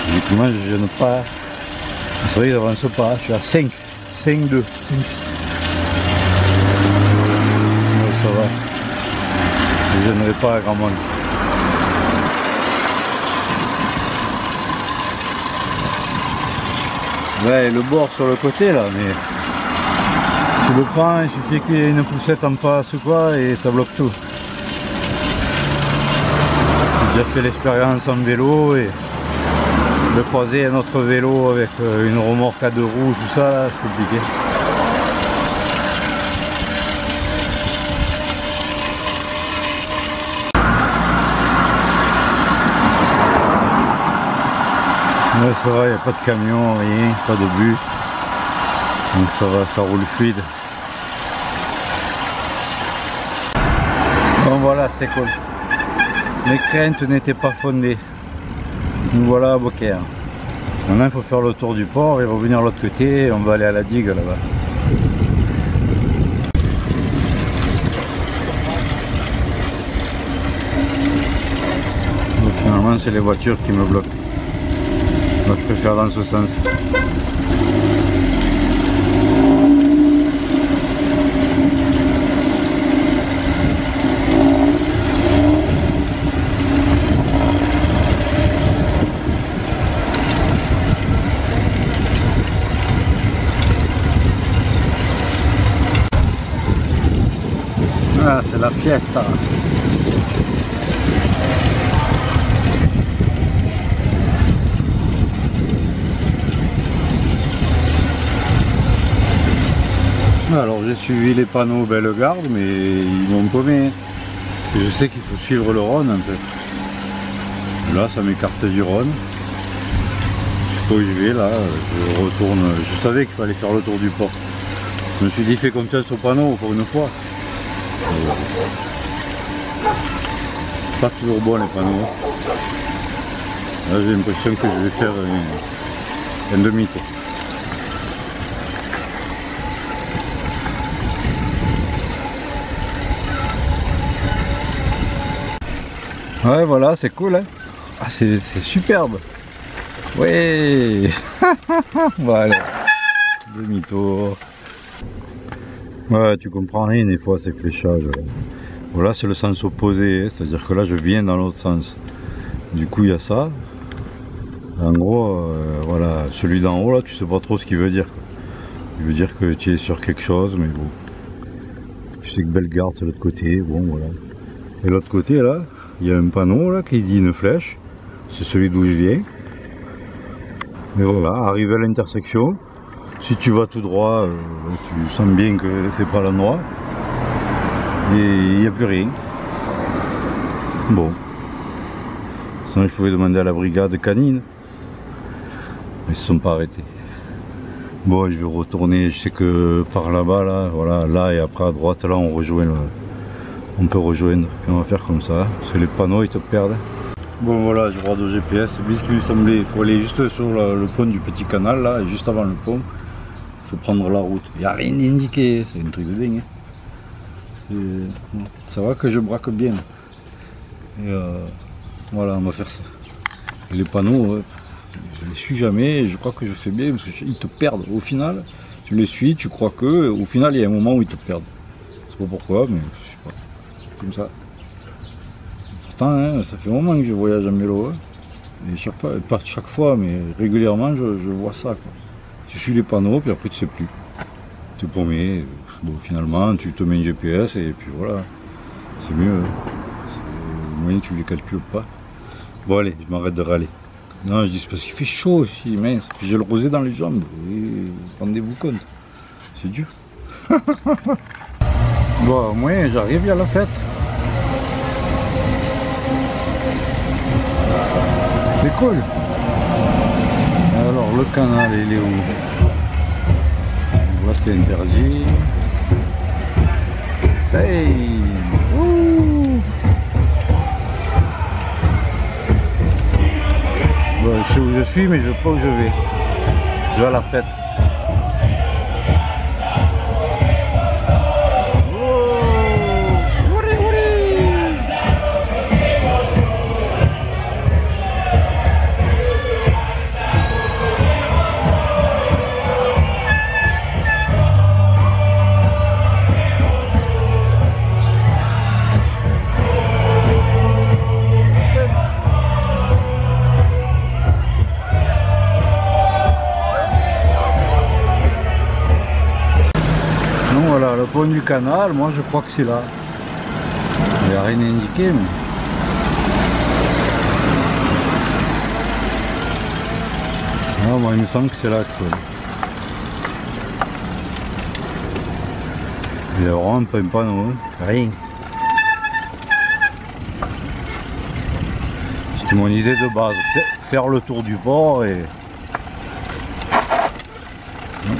Évidemment, je ne pas. C'est vrai que j'avance pas. Je suis à 5. 5-2. Ça va. Je n'aurai pas grand monde. Ouais, le bord sur le côté là, mais tu le prends, il suffit qu'il y ait une poussette en face ou quoi et ça bloque tout. J'ai déjà fait l'expérience en vélo et de croiser un autre vélo avec une remorque à 2 roues, tout ça là, c'est compliqué. Ouais, ça va, il n'y a pas de camion, rien, pas de bus. Donc ça va, ça roule fluide. Bon voilà, c'était cool. Mes craintes n'étaient pas fondées. Nous voilà à Beaucaire. Maintenant il faut faire le tour du port et revenir de l'autre côté et on va aller à la digue là-bas. Normalement c'est les voitures qui me bloquent. Moi je préfère dans ce sens. Ah, c'est la fiesta. Alors j'ai suivi les panneaux Bellegarde, mais ils m'ont paumé. Je sais qu'il faut suivre le Rhône en fait. Là ça m'écarte du Rhône. Je sais pas où je vais là, je retourne. Je savais qu'il fallait faire le tour du port. Je me suis dit fais confiance aux panneaux pour une fois. Pas toujours bon les panneaux. Là j'ai l'impression que je vais faire un demi-tour. Ouais voilà, c'est cool hein. Ah, c'est superbe. Ouais. Voilà. Demi-tour. Ouais, tu comprends rien des fois ces fléchages. Voilà, c'est le sens opposé, hein. C'est-à-dire que là je viens dans l'autre sens. Du coup il y a ça. En gros, voilà, celui d'en haut là, tu sais pas trop ce qu'il veut dire. Il veut dire que tu es sur quelque chose, mais bon. Tu sais que Bellegarde c'est l'autre côté, bon voilà. Et l'autre côté là, il y a un panneau là qui dit une flèche. C'est celui d'où je viens. Et voilà, arrivé à l'intersection. Si tu vas tout droit, tu sens bien que c'est pas l'endroit. Et il n'y a plus rien. Bon. Sinon il pouvait demander à la brigade canine. Mais ils se sont pas arrêtés. Bon, je vais retourner, je sais que par là-bas, là, voilà, là et après à droite, là on rejoint on peut rejoindre. Et on va faire comme ça, parce que les panneaux ils te perdent. Bon voilà, je regarde au GPS, c'est bien ce qui lui semblait. Il faut aller juste sur le pont du petit canal, là, et juste avant le pont. Il faut prendre la route. Il n'y a rien indiqué, c'est un truc de dingue. Ça va que je braque bien. Et voilà, on va faire ça. Et les panneaux, je les suis jamais, et je crois que je fais bien, parce qu'ils te perdent. Au final, tu les suis, tu crois que, au final, il y a un moment où ils te perdent. Je sais pas pourquoi, mais je sais pas. Comme ça. Pourtant, hein, ça fait un moment que je voyage en vélo. Hein. Et chaque fois, pas chaque fois, mais régulièrement, je vois ça. Quoi. Tu suis les panneaux, puis après tu sais plus. Tu es paumé. Bon, finalement, tu te mets un GPS et puis voilà. C'est mieux. Hein. Au moins, tu les calcules pas. Bon, allez, je m'arrête de râler. Non, je dis c'est parce qu'il fait chaud aussi, mince. Puis j'ai le rosé dans les jambes. Rendez-vous compte. C'est dur. Bon, au moins, j'arrive à la fête. C'est cool. Alors, le canal, il est où? On voit que c'est interdit. Hey! Ouh! Bon, je sais où je suis, mais je ne sais pas où je vais. Je vais à la fête. Voilà, le pont du canal, moi je crois que c'est là. Il n'y a rien indiqué, mais... Ah, moi il me semble que c'est là que... Il y a vraiment pas un panneau, hein. Rien. C'était mon idée de base, faire le tour du port et...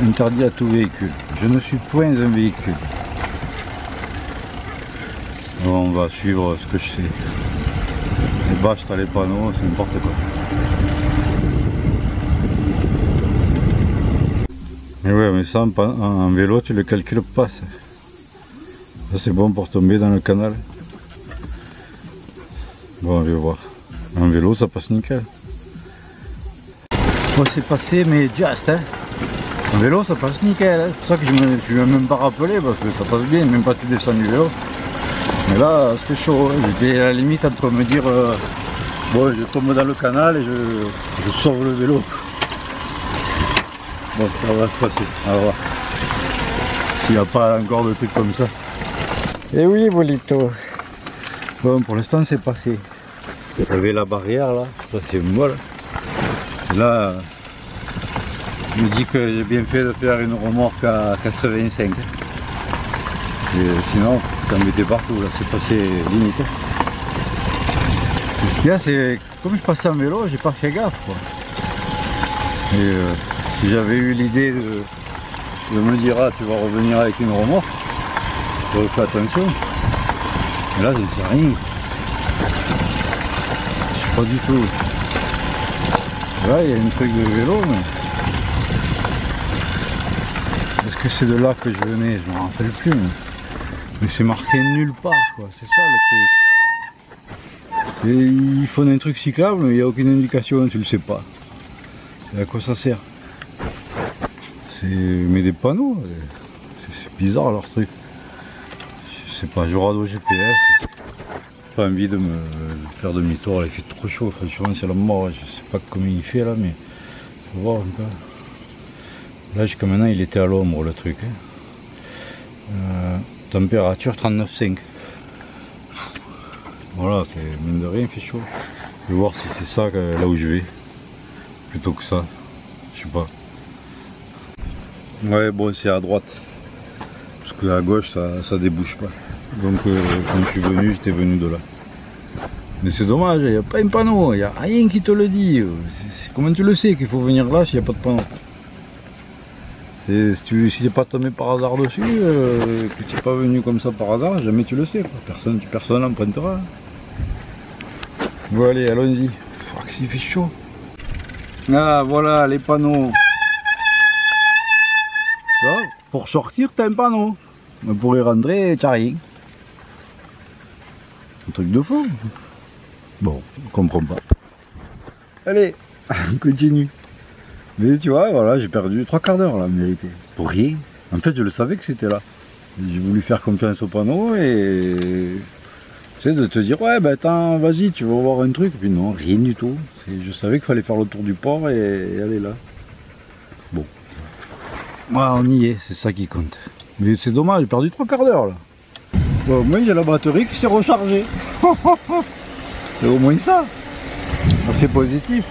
Interdit à tout véhicule. Je ne suis point un véhicule. Alors on va suivre ce que je sais. Les bâches, t'as les panneaux, c'est n'importe quoi. Et ouais, mais ça en vélo, tu le calcules pas. Ça c'est bon pour tomber dans le canal. Bon, je vais voir. Un vélo, ça passe nickel. Moi, c'est passé, mais just, hein. Un vélo, ça passe nickel, hein. C'est pour ça que je ne m'ai même pas rappelé, parce que ça passe bien, même pas tu descends du vélo. Mais là, c'était chaud, hein. J'étais à la limite entre me dire, bon, je tombe dans le canal et je sauve le vélo. Bon, ça va se passer, on va voir. Il n'y a pas encore de trucs comme ça. Et oui, Bolito. Bon, pour l'instant, c'est passé. Il y avait la barrière là, ça c'est moi là. Et là, je me dis que j'ai bien fait de faire une remorque à 85. Et sinon, ça m'était partout là, c'est passé limite. Ce qu'il y a, c'est comme je passais en vélo, j'ai pas fait gaffe quoi. Et si j'avais eu l'idée de me dire ah tu vas revenir avec une remorque, j'aurais fait attention. Mais là, je ne sais rien. Pas du tout. Là, il y a un truc de vélo, mais... Est-ce que c'est de là que je venais? Je ne me rappelle plus. Mais c'est marqué nulle part, quoi. C'est ça le truc. Et ils font un truc cyclable, mais il n'y a aucune indication, tu le sais pas. Et à quoi ça sert? Mais des panneaux. C'est bizarre leur truc. Je sais pas, je regarde au GPS. Pas envie de me faire demi-tour, il fait trop chaud, franchement c'est la mort, je sais pas comment il fait là, mais faut voir un peu. Là jusqu'à maintenant il était à l'ombre le truc. Hein. Température 39,5. Voilà, c'est mine de rien, il fait chaud. Je vais voir si c'est ça là où je vais, plutôt que ça, je sais pas. Ouais bon c'est à droite, parce que à gauche ça débouche pas. Donc quand je suis venu, j'étais venu de là. Mais c'est dommage, il n'y a pas un panneau, il n'y a rien qui te le dit. Comment tu le sais qu'il faut venir là s'il n'y a pas de panneau? Si tu n'es pas tombé par hasard dessus, que tu n'es pas venu comme ça par hasard, jamais tu le sais. Quoi. Personne n'empruntera. Bon allez, allons-y. Il fait chaud. Ah voilà les panneaux. Ça, pour sortir, tu as un panneau. Mais pour y rentrer, tu n'as rien. Un truc de fou. Bon, on comprend pas. Allez, on continue. Mais tu vois, voilà, j'ai perdu 3/4 d'heure là, en vérité. Pour rien. En fait, je le savais que c'était là. J'ai voulu faire confiance au panneau et... Tu sais, de te dire, ouais, ben attends, vas-y, tu vas voir un truc. Et puis non, rien du tout. Je savais qu'il fallait faire le tour du port et aller là. Bon. Voilà, on y est, c'est ça qui compte. Mais c'est dommage, j'ai perdu 3/4 d'heure là. Bon, au moins j'ai la batterie qui s'est rechargée. C'est au moins ça. C'est positif.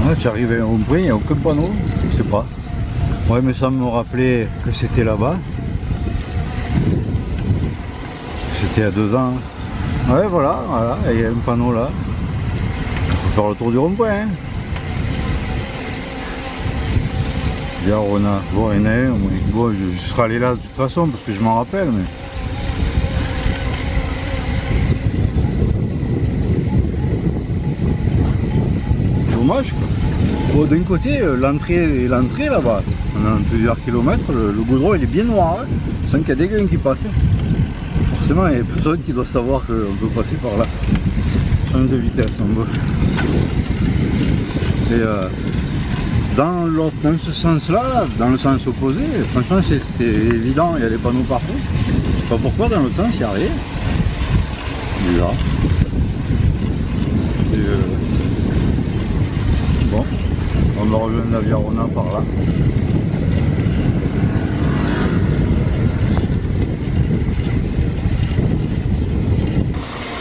Ah, tu arrives à un rond-point, il n'y a aucun panneau, je sais pas. Ouais, mais ça me rappelait que c'était là-bas. C'était il y a 2 ans. Ouais, voilà, il y a un panneau là. Il faut faire le tour du rond-point. Hein. Bien, on a, bon, il y en a un, bon, je serai allé là de toute façon parce que je m'en rappelle, mais... Dommage quoi. Bon, d'un côté, l'entrée là-bas, on a plusieurs kilomètres, le goudron il est bien noir, hein. Je sens qu'il y a des gars qui passent. Forcément, il y a personne qui doit savoir qu'on peut passer par là. Change de vitesse, on veut. Et dans ce sens-là, dans le sens opposé, franchement c'est évident, il y a des panneaux partout. Je sais pas pourquoi dans l'autre sens il n'y a rien. Bizarre. Bon, on va rejoindre la Virona par là.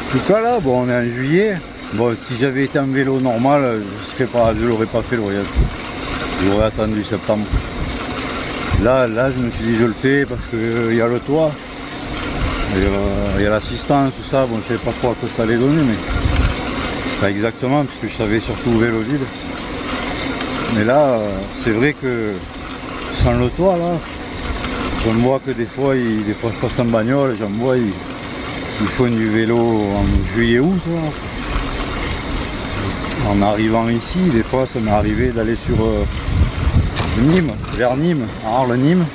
En tout cas là, bon on est en juillet. Bon si j'avais été en vélo normal, je l'aurais pas fait le voyage. J'aurais attendu septembre. Là je me suis dit je le fais parce qu'il y a le toit. Il y a l'assistance, tout ça. Bon je savais pas trop à quoi ça allait donner, mais pas exactement parce que je savais surtout vélo vide. Mais là c'est vrai que sans le toit là, je me vois que des fois je passe en bagnole, j'en vois ils font du vélo en juillet août. En arrivant ici, des fois ça m'est arrivé d'aller sur Nîmes, vers Nîmes, Arles, Nîmes.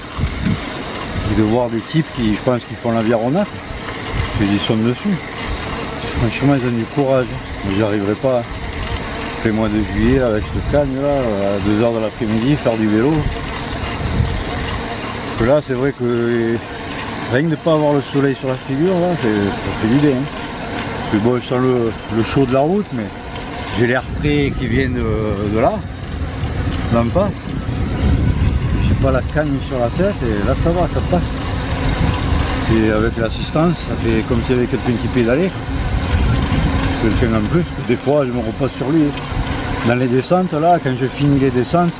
et de voir des types qui, je pense, qui font la Viarona, ils sont dessus. Franchement, ils ont du courage, mais j'y arriverai pas. Après le mois de juillet, avec ce calme là, à 2 h de l'après-midi, faire du vélo. Parce que là, c'est vrai que rien que de ne pas avoir le soleil sur la figure, là, ça fait du bien. Parce que bon, je sens le chaud de la route, mais j'ai l'air frais qui vient de là, d'en face. J'ai pas la canne sur la tête et là ça va, ça passe. Et avec l'assistance, ça fait comme s'il y avait quelqu'un qui pédalait. Quelqu'un en plus, des fois je me repose sur lui. Dans les descentes là, quand je finis les descentes,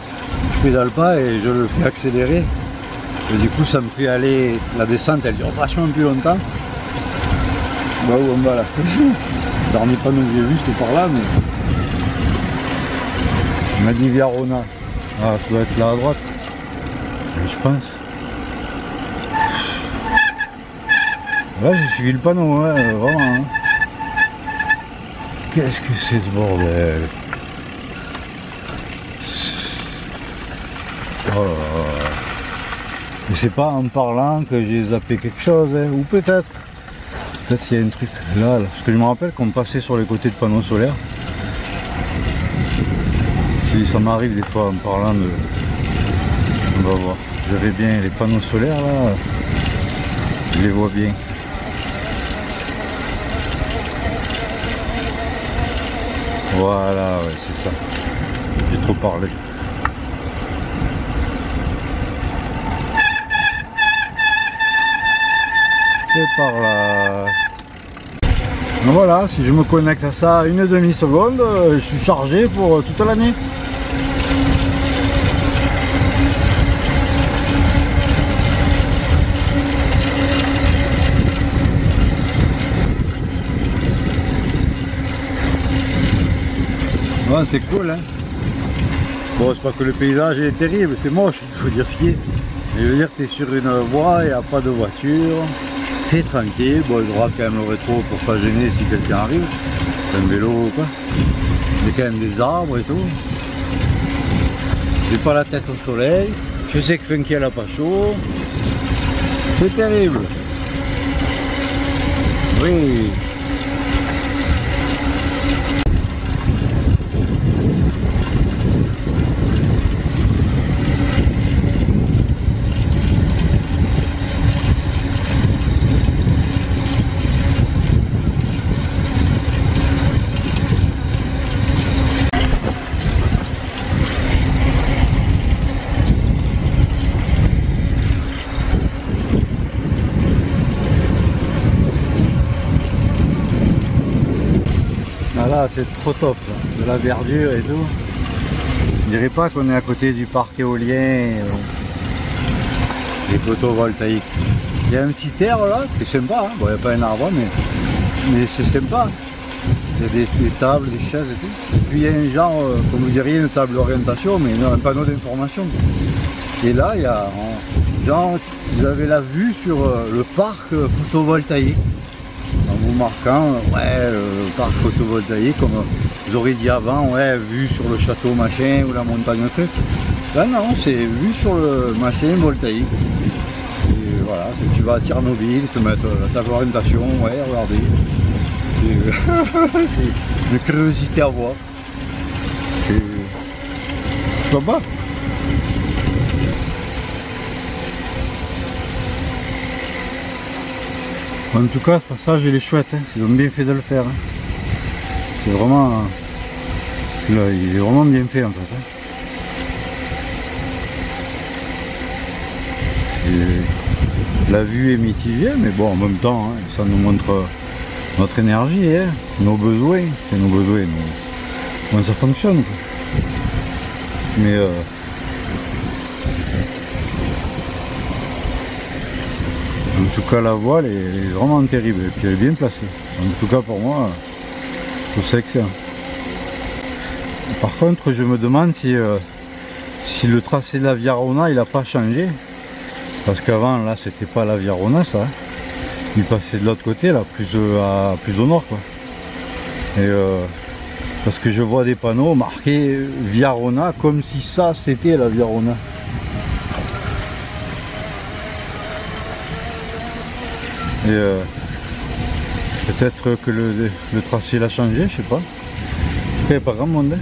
je pédale pas et je le fais accélérer. Et du coup ça me fait aller, la descente elle dure vachement plus longtemps. Bah où on va là. Dormez pas non plus juste par là, mais on m'a dit Viarona. Ah, ça doit être là à droite, je pense. Là j'ai suivi le panneau, hein, vraiment. Hein. Qu'est-ce que c'est ce bordel? Oh là là. Et c'est pas en parlant que j'ai zappé quelque chose, hein. Ou peut-être. Peut-être qu'il y a un truc là, parce que je me rappelle qu'on passait sur les côtés de panneaux solaires. Si ça m'arrive des fois en parlant de... On va voir. Je verrai bien les panneaux solaires là. Je les vois bien. Voilà, ouais, c'est ça. J'ai trop parlé. C'est par là. Voilà, si je me connecte à ça une demi-seconde, je suis chargé pour toute l'année. Ouais, c'est cool, hein. Bon, c'est pas que le paysage est terrible, c'est moche, il faut dire ce qui est. Mais je veux dire, tu es sur une voie, il n'y a pas de voiture. C'est tranquille, bon, il y aura quand même le rétro pour pas gêner si quelqu'un arrive, c'est un vélo ou quoi. Il y a quand même des arbres et tout. J'ai pas la tête au soleil, je sais que Funky elle a pas chaud. C'est terrible. Oui. Là c'est trop top, là. De la verdure et tout. Je dirais pas qu'on est à côté du parc éolien, des photovoltaïques. Il y a un petit air là, c'est sympa, hein. Bon, il n'y a pas un arbre, mais c'est sympa. Il y a des tables, des chaises et tout. Et puis il y a un genre, comme vous diriez, une table d'orientation, mais non, un panneau d'information. Et là, il y a genre, vous avez la vue sur le parc photovoltaïque. En vous marquant, ouais, le parc photovoltaïque, comme vous auriez dit avant, ouais, vue sur le château machin ou la montagne truc. Là non, c'est vue sur le machin voltaïque. Et voilà, tu vas à Tchernobyl, te mettre la table d'orientation, ouais, regardez. C'est une curiosité à voir. C'est sympa. En tout cas, ce passage il est chouette, hein. Ils ont bien fait de le faire. Hein. C'est vraiment... Là, il est vraiment bien fait en fait. Hein. Et la vue est mitigée, mais bon, en même temps, hein, ça nous montre notre énergie, hein, nos besoins. C'est nos besoins, comment ça fonctionne. Quoi. Mais... En tout cas la voile est vraiment terrible et puis elle est bien placée. En tout cas pour moi, je trouve ça excellent. Par contre je me demande si le tracé de la Viarona il n'a pas changé. Parce qu'avant là c'était pas la Viarona ça. Il passait de l'autre côté là, plus au nord quoi. Et parce que je vois des panneaux marqués Viarona comme si ça c'était la Viarona. Et peut-être que le tracé l'a changé, je sais pas. Il n'y a pas grand monde. Hein.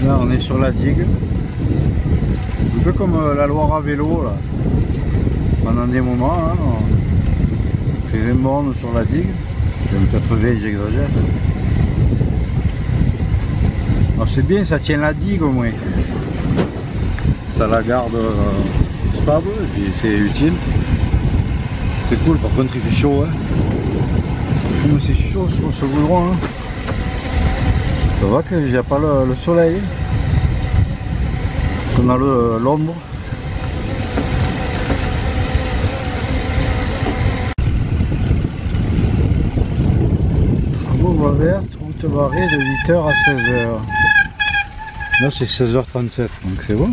Là on est sur la digue. Un peu comme la Loire à vélo là. Pendant des moments, hein, on fait 20 bornes sur la digue. Peut-être 20, j'exagère. C'est bien, ça tient la digue au moins. Ça la garde stable et puis c'est utile. C'est cool, par contre il fait chaud. Hein. Comme c'est chaud sur ce goudron. Hein. Ça va que j'ai pas le soleil. On a l'ombre. Voie verte, route barrée de 8h à 16h. Là c'est 16h37, donc c'est bon.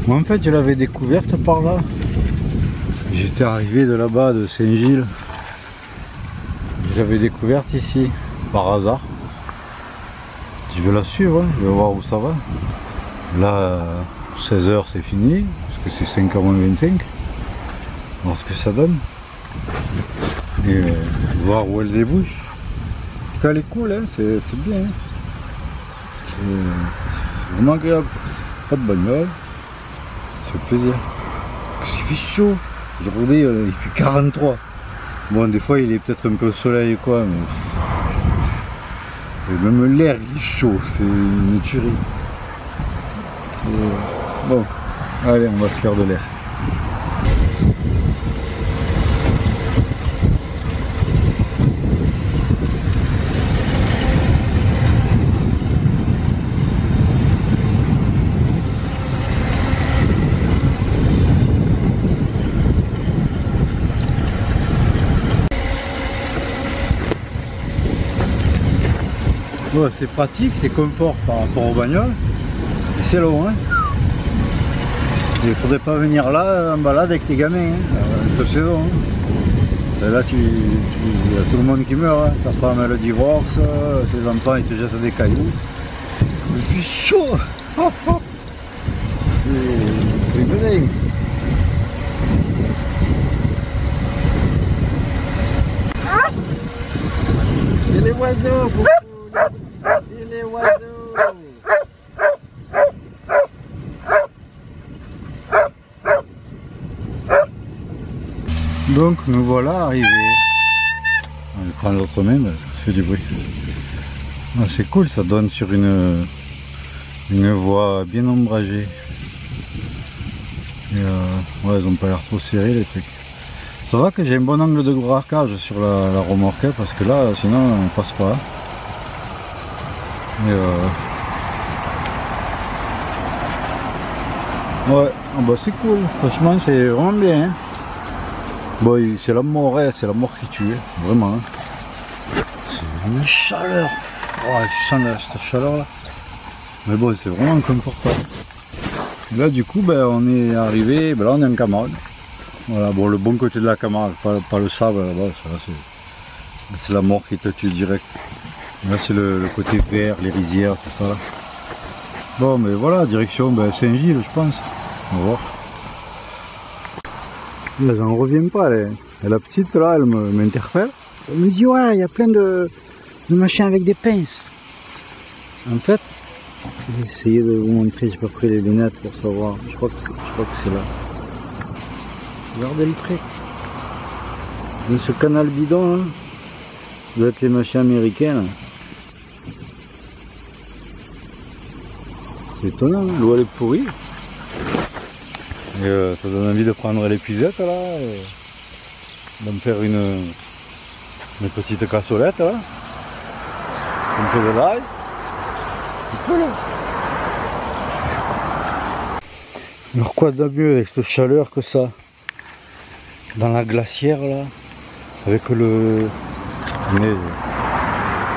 Moi en fait je l'avais découverte par là. J'étais arrivé de là-bas, de Saint-Gilles. Je l'avais découverte ici, par hasard. Je vais la suivre, hein. Je vais voir où ça va. Là, 16h c'est fini, parce que c'est 5h25. Voir ce que ça donne. Et voir où elle débouche. Elle est cool, hein, c'est bien. Hein. C'est vraiment agréable. Pas de bagnole. Ça fait plaisir. Parce qu'il fait chaud. J'ai regardé, il fait 43. Bon, des fois il est peut-être un peu au soleil quoi, mais même l'air il est chaud. C'est une tuerie. Bon, allez, on va se faire de l'air. Ouais, c'est pratique, c'est confort par rapport aux bagnoles. C'est long, hein. Il faudrait pas venir là en balade avec tes gamins, hein. Cette saison. Hein. Là, il y a tout le monde qui meurt. Hein. Ta femme elle divorce, tes enfants ils te jettent des cailloux. Il fait chaud. C'est dingue. C'est les oiseaux. C'est les oiseaux. Donc nous voilà arrivés. On prend l'autre main, ça fait du bruit. Ah, c'est cool, ça donne sur une voie bien ombragée. Et ouais, ils ont pas l'air trop serrés les trucs. Ça va que j'ai un bon angle de braquage sur la remorque parce que là sinon on passe pas. Et ouais, bah c'est cool, franchement c'est vraiment bien. Hein. Bon, c'est la mort, c'est la mort qui tue, vraiment. Hein. C'est une chaleur. Oh, je sens cette chaleur là. Mais bon, c'est vraiment confortable. Et là du coup, ben, on est arrivé, ben, là on est en Camargue. Voilà, bon, le bon côté de la Camargue, pas le sable là-bas, c'est la mort qui te tue direct. Là c'est le côté vert, les rizières, tout ça. Là. Bon, mais voilà, direction ben, Saint-Gilles, je pense. On va voir. Là, j'en reviens pas, la petite là, elle m'interpelle. Elle me dit ouais, il y a plein de machins avec des pinces. En fait, je vais essayer de vous montrer, j'ai pas pris les lunettes pour savoir. Je crois que c'est là. Regardez le trait. Dans ce canal bidon, hein, ça doit être les machins américains. Là. C'est étonnant, hein, l'eau elle est pourrie. Et ça donne envie de prendre l'épuisette là, et de me faire une petite cassolette là, un peu de l'ail, voilà. Alors quoi de mieux avec cette chaleur que ça, dans la glacière là, avec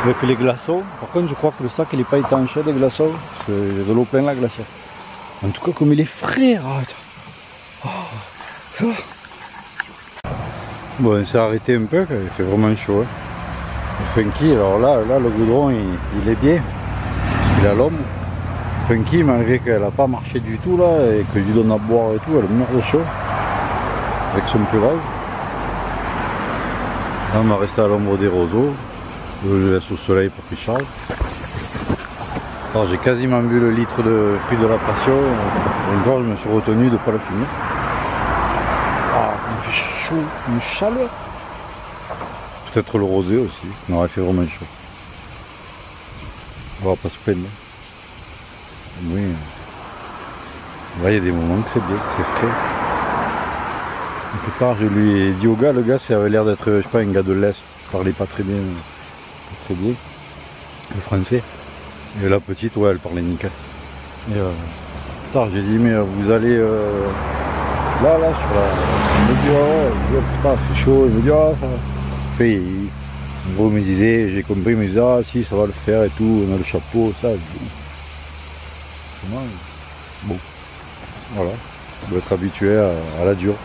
avec les glaçons. Par contre je crois que le sac il n'est pas étanché des glaçons, parce qu'il y a de l'eau plein la glacière. En tout cas comme il est frais, oh. Bon, on s'est arrêté un peu, il fait vraiment chaud. Hein. Funky, alors là le goudron il est bien, il a l'homme. Funky, malgré qu'elle n'a pas marché du tout là, et que je lui donne à boire et tout, elle meurt de chaud avec son pelage. Là on va rester à l'ombre des roseaux, je le laisse au soleil pour qu'il charge. Alors j'ai quasiment bu le litre de fruits de la passion, et encore je me suis retenu de ne pas le finir. Ah, il fait chaud, une chaleur. Peut-être le rosé aussi, non, il fait vraiment chaud. On va pas se plaindre. Oui. Là il y a des moments que c'est bien, c'est frais. Quelque part je lui ai dit au gars, le gars ça avait l'air d'être, je sais pas, un gars de l'Est, il parlait pas très bien, le français. Et la petite, ouais, elle parlait nickel. Et j'ai dit, mais vous allez là, sur la... Il me dit, oh, putain, c'est chaud. Il me dit, ah, ça va. Après, en gros, il me disait, j'ai compris, il me disait, ah, si, ça va le faire et tout, on a le chapeau, ça. Comment? Bon, voilà, on doit être habitué à la dure.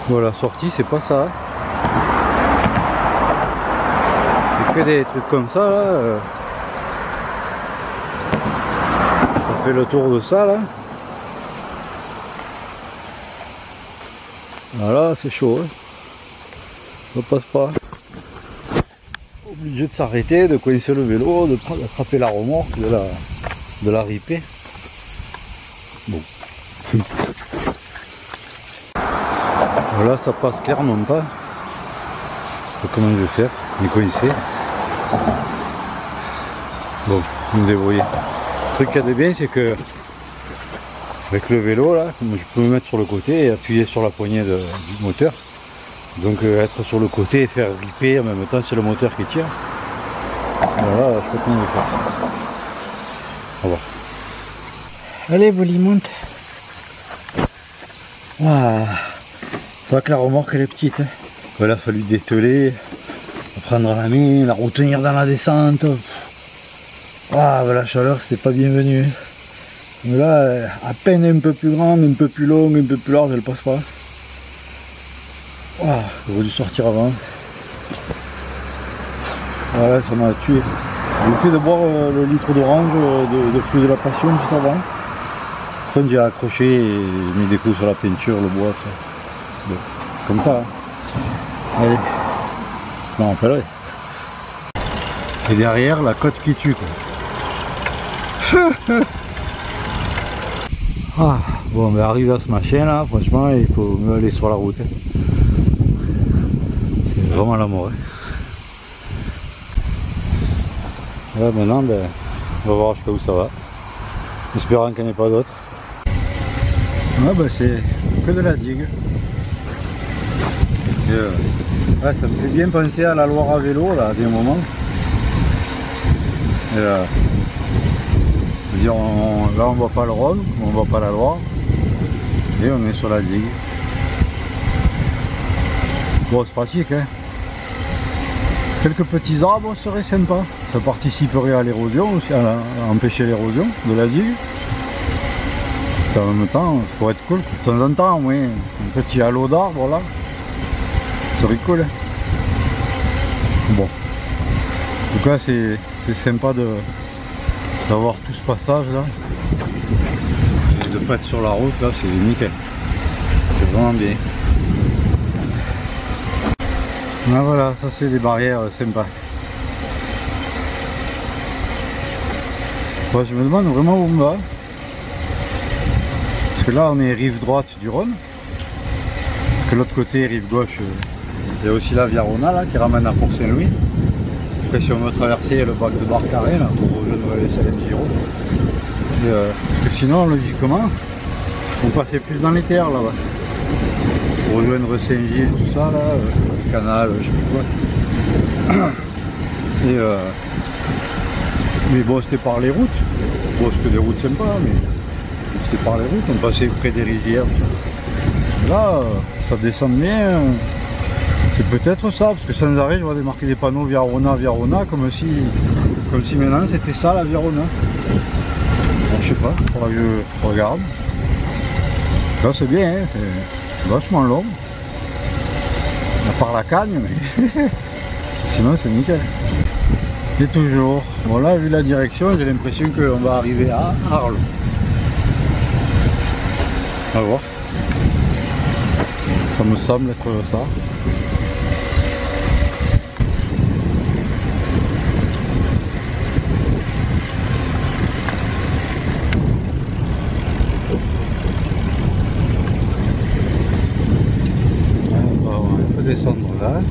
Voilà, sortie, c'est pas ça. J'ai fait des trucs comme ça, là. Ça fait le tour de ça, là. Voilà, c'est chaud, hein. Ça passe pas. Obligé de s'arrêter, de coincer le vélo, d'attraper la remorque, de la riper. Bon. Voilà, ça passe clairement pas. Je sais pas comment je vais faire, il est coincé. Bon, je me débrouiller. Le truc qu'il y a de bien, c'est que avec le vélo, là, je peux me mettre sur le côté et appuyer sur la poignée du moteur. Donc être sur le côté et faire gripper en même temps, c'est le moteur qui tire. Voilà, je sais pas comment je vais faire. Au revoir. Allez, Bolly, monte. Ah, c'est vrai que la remorque elle est petite. Hein. Voilà, il a fallu dételer, la prendre à la main, la retenir dans la descente. Ah, la chaleur, c'était pas bienvenu. Mais là, à peine un peu plus grande, un peu plus longue, un peu plus large, elle passe pas. Ah, j'aurais dû sortir avant. Voilà, ça m'a tué. J'ai essayé de boire le litre d'orange de fruits de la passion juste avant. Après, j'ai accroché et mis des coups sur la peinture, le bois. Ça. Bon, comme ça. Hein. Allez. Non, on fait. Et derrière, la côte qui tue, quoi. Ah, bon, on arrive à ce machin là, franchement, il faut mieux aller sur la route. Hein. C'est vraiment la mort. Hein. Là, maintenant, ben, on va voir jusqu'à où ça va. Espérant qu'il n'y en ait pas d'autres. Ouais, ben, c'est que de la digue. Ouais, ça me fait bien penser à la Loire à vélo, là, à des moments. Et, je veux dire, là, on voit pas le Rhône, on voit pas la Loire. Et on est sur la digue. Bon, c'est pratique, hein. Quelques petits arbres seraient sympas. Ça participerait à l'érosion aussi, à empêcher l'érosion de la digue. En même temps, ça pourrait être cool. De temps en temps, oui, un petit halo d'arbres là. Ça serait cool. Hein. Bon. En tout cas, c'est sympa d'avoir tout ce passage là. Et de pas être sur la route là, c'est nickel. C'est vraiment bien. Ah, voilà, ça c'est des barrières sympas. Bon, je me demande vraiment où on va. Parce que là on est rive droite du Rhône. Parce que l'autre côté, rive gauche, il y a aussi la Via Rona là, qui ramène à Port-Saint-Louis. Après si on veut traverser le bac de Barcarès là, pour rejoindre les Salem Giro. Parce que sinon logiquement, on passait plus dans les terres là-bas. Pour rejoindre Saint-Gilles, tout ça là, le canal, je sais plus quoi. Et mais bon, c'était par les routes. Bon, c'était des routes sympas, mais c'était par les routes, on passait près des rivières. Là, ça descend bien. C'est peut-être ça, parce que sans arrêt, je vois démarquer des panneaux Via Rona, comme si maintenant c'était ça la Via Rona. Bon, je sais pas, faudra que je regarde. Là, c'est bien, hein, c'est vachement long. À part la cagne, mais sinon c'est nickel. Et toujours. Bon là, vu la direction, j'ai l'impression qu'on va arriver à Arles. On va voir. Ça me semble être ça. On peut descendre là.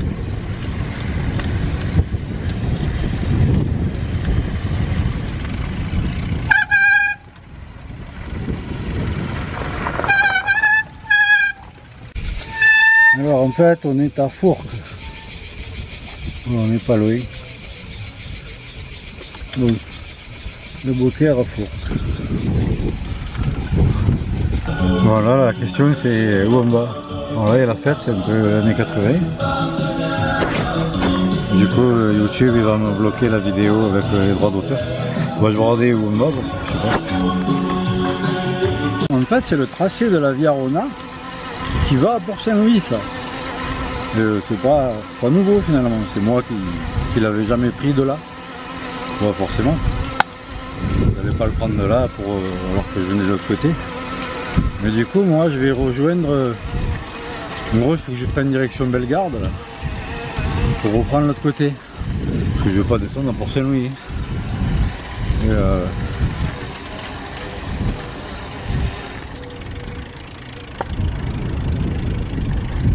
Alors en fait on est à Fourques, on n'est pas loin, donc le Beaucaire à Fourques. Voilà, la question c'est où on va. Alors là il y a la fête, c'est un peu l'année 80. Du coup YouTube il va me bloquer la vidéo avec les droits d'auteur. Moi je vais regarder où on va parce que je sais pas. En fait c'est le tracé de la Via Rona qui va à Port-Saint-Louis, ça. C'est pas nouveau finalement, c'est moi qui l'avais jamais pris de là. Bon, forcément, je n'allais pas le prendre de là alors que je venais de l'autre côté. Mais du coup, moi je vais rejoindre. En gros, il faut que je prenne direction Bellegarde là, pour reprendre l'autre côté. Parce que je ne veux pas descendre à Port-Saint-Louis.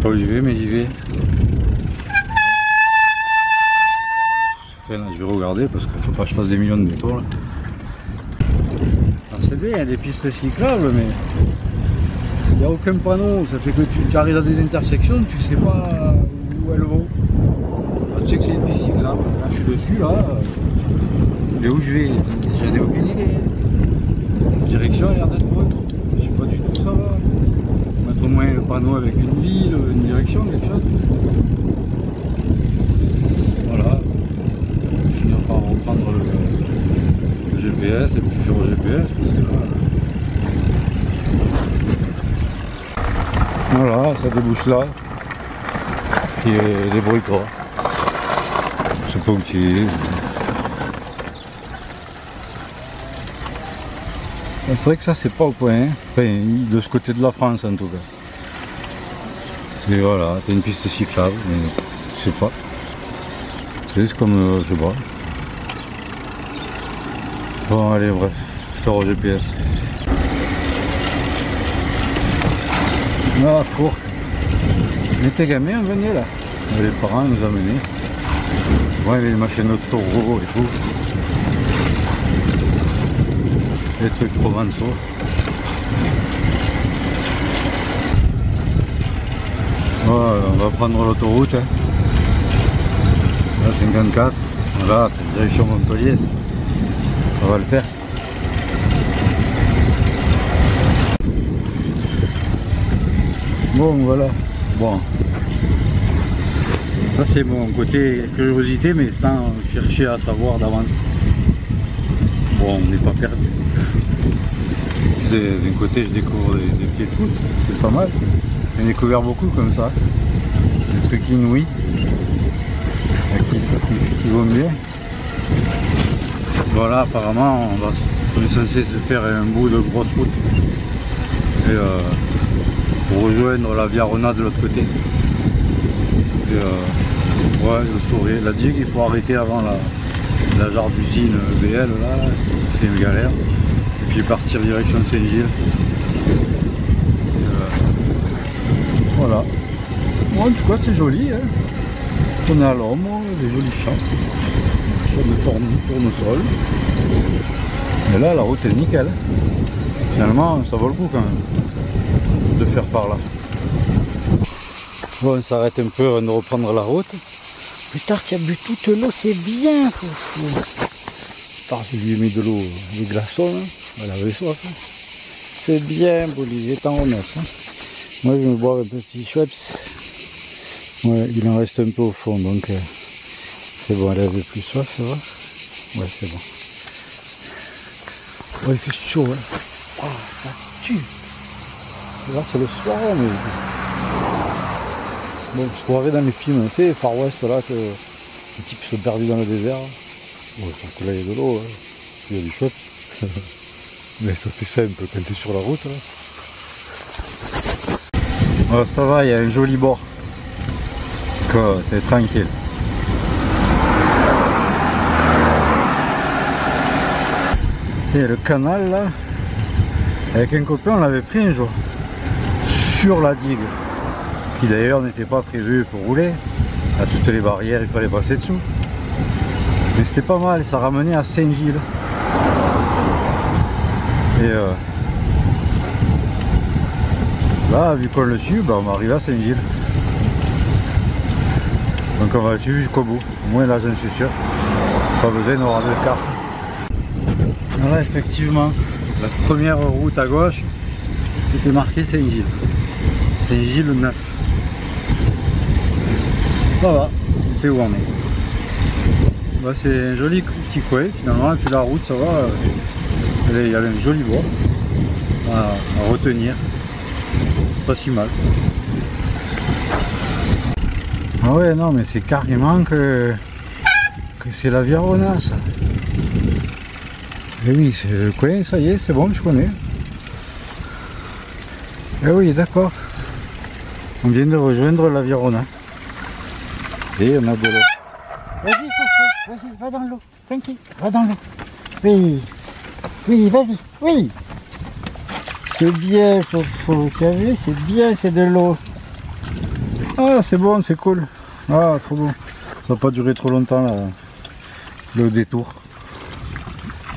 Pas où j'y vais, mais j'y vais. Là, je vais regarder parce qu'il faut pas que je fasse des millions de détours là. C'est bien, il y a des pistes cyclables, mais il n'y a aucun panneau. Ça fait que tu arrives à des intersections, tu sais pas où elles vont. Là, tu sais que c'est une piste cyclable. Là, je suis dessus là. Et où je vais, j'en ai aucune idée. La direction a l'air d'être bonne. Je sais pas du tout où ça va. Mettre au moins le panneau avec une ville, une direction, quelque chose. Voilà. Je vais finir par reprendre le GPS et puis faire au GPS. Voilà, ça débouche là. Qui débrouille-toi. Je sais pas où tu es. C'est vrai que ça c'est pas au point, hein. Enfin, de ce côté de la France en tout cas. Et voilà, t'as une piste cyclable, mais je sais pas. C'est comme je sais pas. Bon allez bref, faire au GPS. Ah Fourques. On était gamins, on venait là. Les parents nous amenaient. Ouais, il y avait les machines de taureau et tout. Les trucs provençaux. Voilà, on va prendre l'autoroute. Hein. Là 54. Voilà, direction Montpellier. On va le faire. Bon voilà. Bon. Ça c'est mon côté curiosité mais sans chercher à savoir d'avance. Bon, on n'est pas perdu. D'un côté, je découvre des petites routes, c'est pas mal. J'ai découvert beaucoup comme ça. Des trucs inouïs. Qui vont bien. Voilà, apparemment, on est censé se faire un bout de grosse route. Et pour rejoindre la Via Rona de l'autre côté. Et ouais, le sourire. Il a dit qu'il faut arrêter avant la genre d'usine BL là, c'est une galère. Et puis partir direction Saint-Gilles. Voilà. Bon, en tout cas c'est joli, hein. On est à l'ombre, des jolis champs. Champs de tournesol. Et là la route est nickel. Finalement ça vaut le coup quand même de faire par là. Bon, on s'arrête un peu avant de reprendre la route. Putain, tu as bu toute l'eau, c'est bien, Foufou. Je lui ai mis de l'eau, des glaçons, hein. Elle avait soif. Hein. C'est bien, Bolivie, t'en remettre. Hein. Moi, je vais me boire un petit Schweppes. Ouais, il en reste un peu au fond, donc c'est bon, elle avait plus soif, ça va. Ouais, c'est bon. Ouais, il fait chaud, hein. Oh, ça tue. Là, c'est le soir, mais... Bon, je croirais dans les films, tu sais, Far West, là, que les types sont perdus dans le désert. Bon, sauf que là il y a de l'eau, hein. Il y a du chouette. Mais ça fait simple quand tu es sur la route là. Oh, ça va, il y a un joli bord. C'est tranquille. C'est le canal là. Avec un copain, on l'avait pris un jour. Sur la digue. Qui d'ailleurs n'était pas prévu pour rouler. À toutes les barrières, il fallait passer dessous. Mais c'était pas mal, ça ramenait à Saint-Gilles. Et là, vu qu'on le suit, on va arriver à Saint-Gilles. Donc on va le suivre jusqu'au bout. Au moins là, j'en suis sûr. Pas besoin d'avoir de carte. Voilà, effectivement, la première route à gauche, c'était marqué Saint-Gilles. Saint-Gilles 9. Ça va, on sait où on est. Bah, c'est un joli petit coin finalement, et puis la route ça va, il y a un joli bord à retenir, pas si mal. Ah ouais, non mais c'est carrément que c'est la Virona ça. Et oui, c'est le coin, ça y est, c'est bon, je connais. Eh oui, d'accord. On vient de rejoindre la Virona. Et on a de l'eau. Vas-y, Fofo, vas-y, va dans l'eau. Tranquille, va dans l'eau. Oui, oui, vas-y, oui. C'est bien, Fofo, tu as vu, c'est bien, c'est de l'eau. Ah, c'est bon, c'est cool. Ah, trop bon. Ça va pas durer trop longtemps, là, le détour.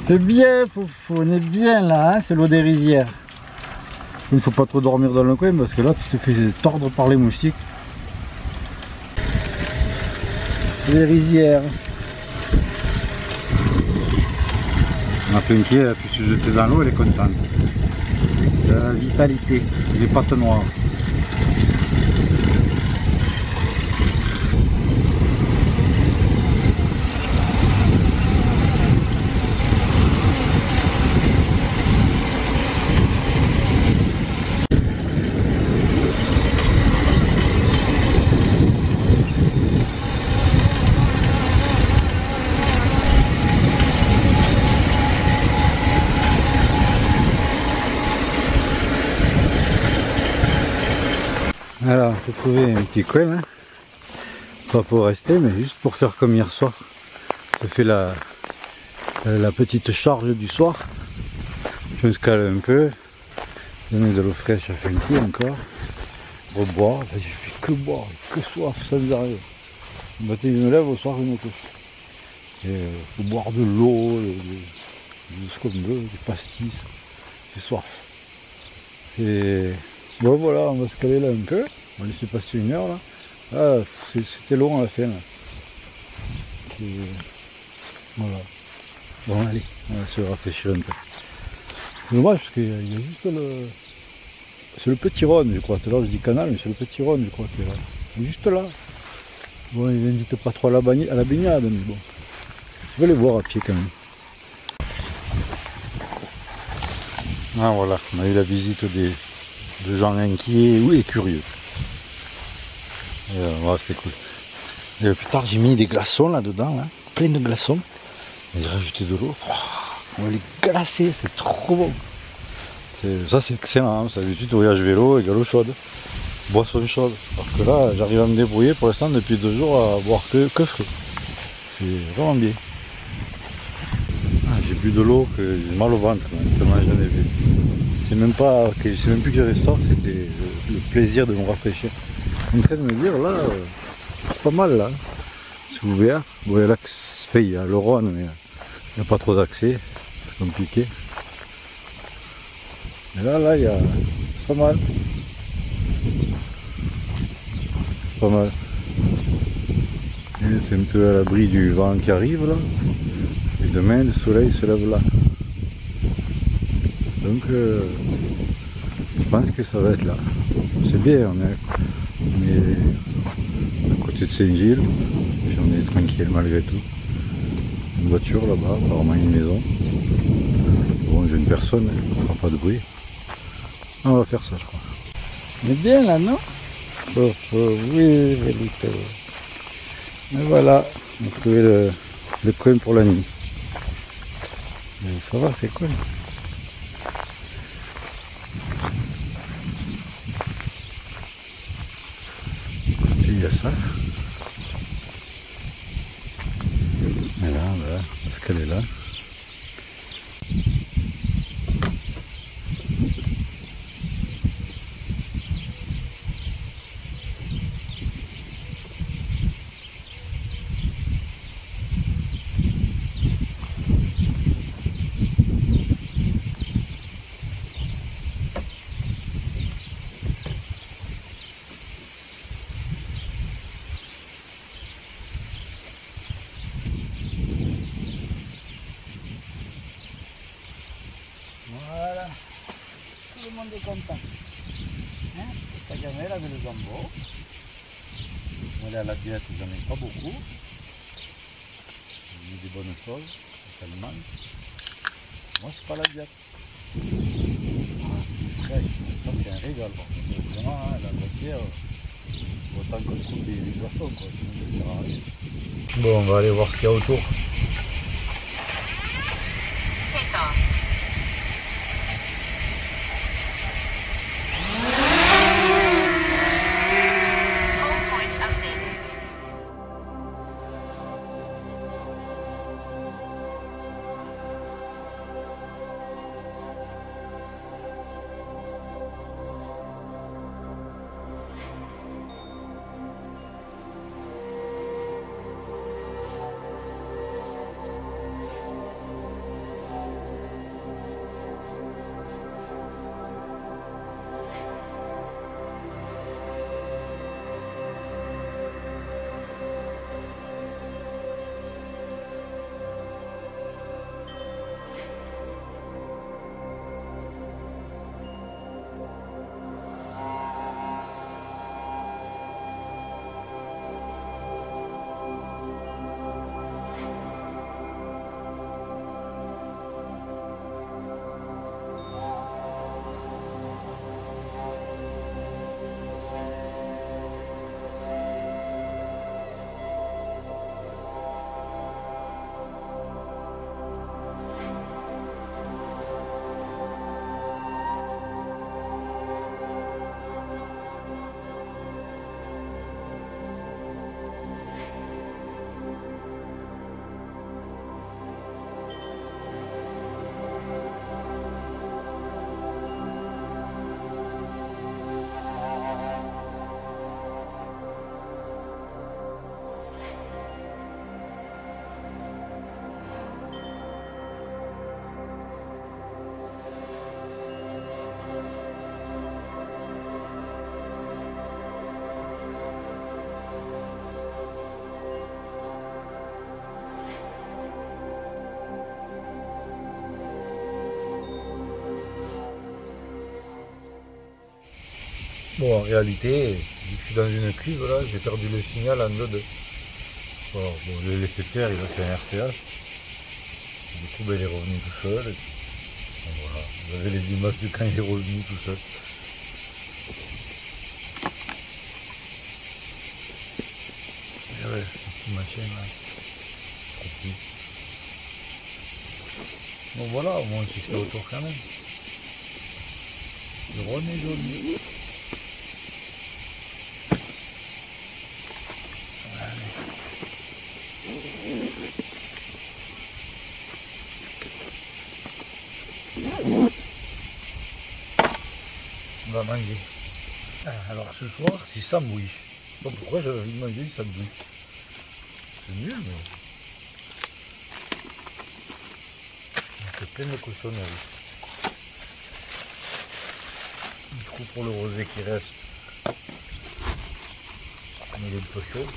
C'est bien, Fofo, on est bien là, hein, c'est l'eau des rizières. Il ne faut pas trop dormir dans le coin parce que là, tu te fais tordre par les moustiques. Les rizières. Ma Funky, elle a pu se jeter dans l'eau, elle est contente. La vitalité, les pattes noires. Alors, j'ai trouvé un petit coin, hein. Pas pour rester, mais juste pour faire comme hier soir. Je fais la petite charge du soir. Je me scale un peu, donner de l'eau fraîche à Funky encore, reboire. J'ai fait que boire, que soif sans arrêt. Le matin je me lève, au soir je me couche. Et faut boire de l'eau, de ce qu'on veut, des pastis, j'ai soif. Et bon voilà, on va se caler là un peu, on va laisser passer une heure là. Ah, c'était long à la fin là. Et voilà. Bon allez, on va se rafraîchir un peu. C'est dommage parce qu'il y a juste le... C'est le petit Rhône je crois, tout à l'heure je dis canal mais c'est le petit Rhône je crois qui est là. Il est juste là. Bon il n'invite pas trop à la baignade mais bon. Je vais les voir à pied quand même. Ah voilà, on a eu la visite de gens inquiets et curieux. Voilà, c'est cool. Et plus tard j'ai mis des glaçons là-dedans, là, plein de glaçons. Et j'ai rajouté de l'eau. On va les glacer, c'est trop bon. Ça c'est excellent, hein. Ça d'habitude voyage vélo et l'eau chaude. Boisson chaude. Parce que là j'arrive à me débrouiller pour l'instant depuis 2 jours à boire que frais. C'est vraiment bien. Ah, j'ai bu de l'eau que j'ai mal au ventre, tellement j'en ai vu. C'est même pas que je sais même plus que j'avais ça, c'était le plaisir de me rafraîchir. Je suis en train de me dire là, c'est pas mal là. C'est ouvert. Bon, il y a le Rhône, mais il n'y a pas trop d'accès, c'est compliqué. Mais là, il y a pas mal. Pas mal. C'est un peu à l'abri du vent qui arrive là. Et demain, le soleil se lève là. Donc, je pense que ça va être là. C'est bien, on est à côté de Saint-Gilles, puis on est tranquille malgré tout. Une voiture là-bas, apparemment une maison. Bon, j'ai une personne, elle ne fera pas de bruit. On va faire ça, je crois. On est bien là, non? Oh, oui, Velito. Et voilà, on a trouvé les prunes pour la nuit. Mais ça va, c'est cool. Et il y a ça. Et là, voilà, parce qu'elle est là. Voilà, tout le monde est content. Hein? Ta caméra avec le jambon. On est à la diète, j'en ai pas beaucoup. J'ai mis des bonnes choses, tellement. Moi, c'est pas la diète. Frais, ça c'est un régal. Vraiment, hein, la voiture, autant qu'on trouve des boissons, quoi. Sinon, ça sert à rien. Bon, on va aller voir ce qu'il y a autour. Bon, en réalité, vu que je suis dans une cuve là, j'ai perdu le signal en mode. Bon, je l'ai laissé faire, il a fait un RTA. Du coup, ben, il est revenu tout seul. Bon, voilà, vous avez les images de quand il est revenu tout seul. Et ouais, ce petit machin là. Trop petit. Bon voilà, au moins tu sais autour quand même. Le Rhône est joli. On va manger. Alors ce soir, c'est sandwich. Je sais pas pourquoi j'avais envie de manger du sandwich. C'est nul, mais... C'est plein de cochonneries. Du coup, pour le rosé qui reste, il est un peu chaud.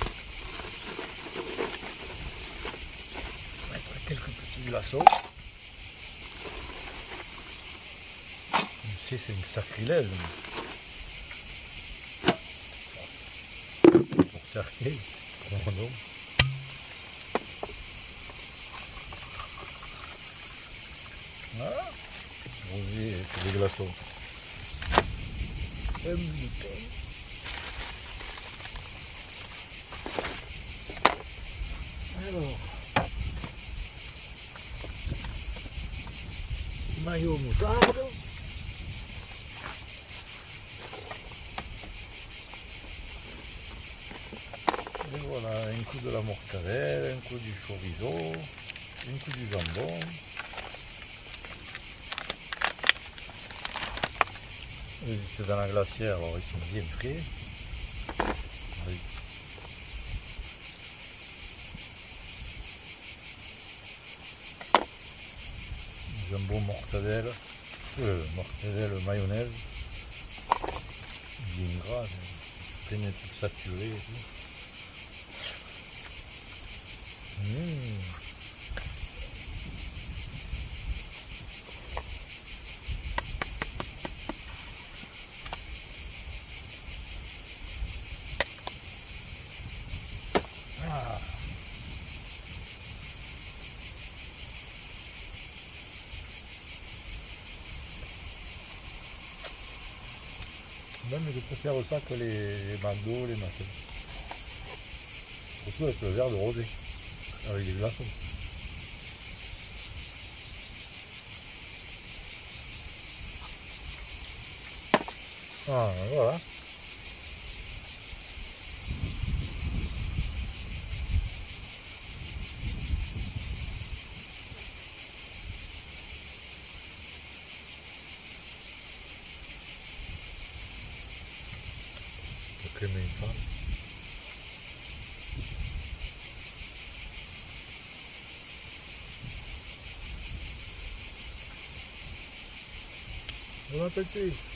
On va mettre quelques petits glaçons. Je sais, c'est un sacrilège. Pour cerquer, non. Voilà, rosé, c'est des glaçons. Du pain. Alors, maillot moutarde. Et voilà, un coup de la mortadelle, un coup du chorizo, un coup du jambon. C'est dans la glacière, alors ils sont bien frais. Oui. Jambon mortadelle, mayonnaise, bien gras, plein de tout saturé et tout. Ah. Même je préfère ça que les McDo, les machins. Surtout avec le verre de rosé, avec des glaçons. Ah, voilà. Le crémé une femme. Bon appétit.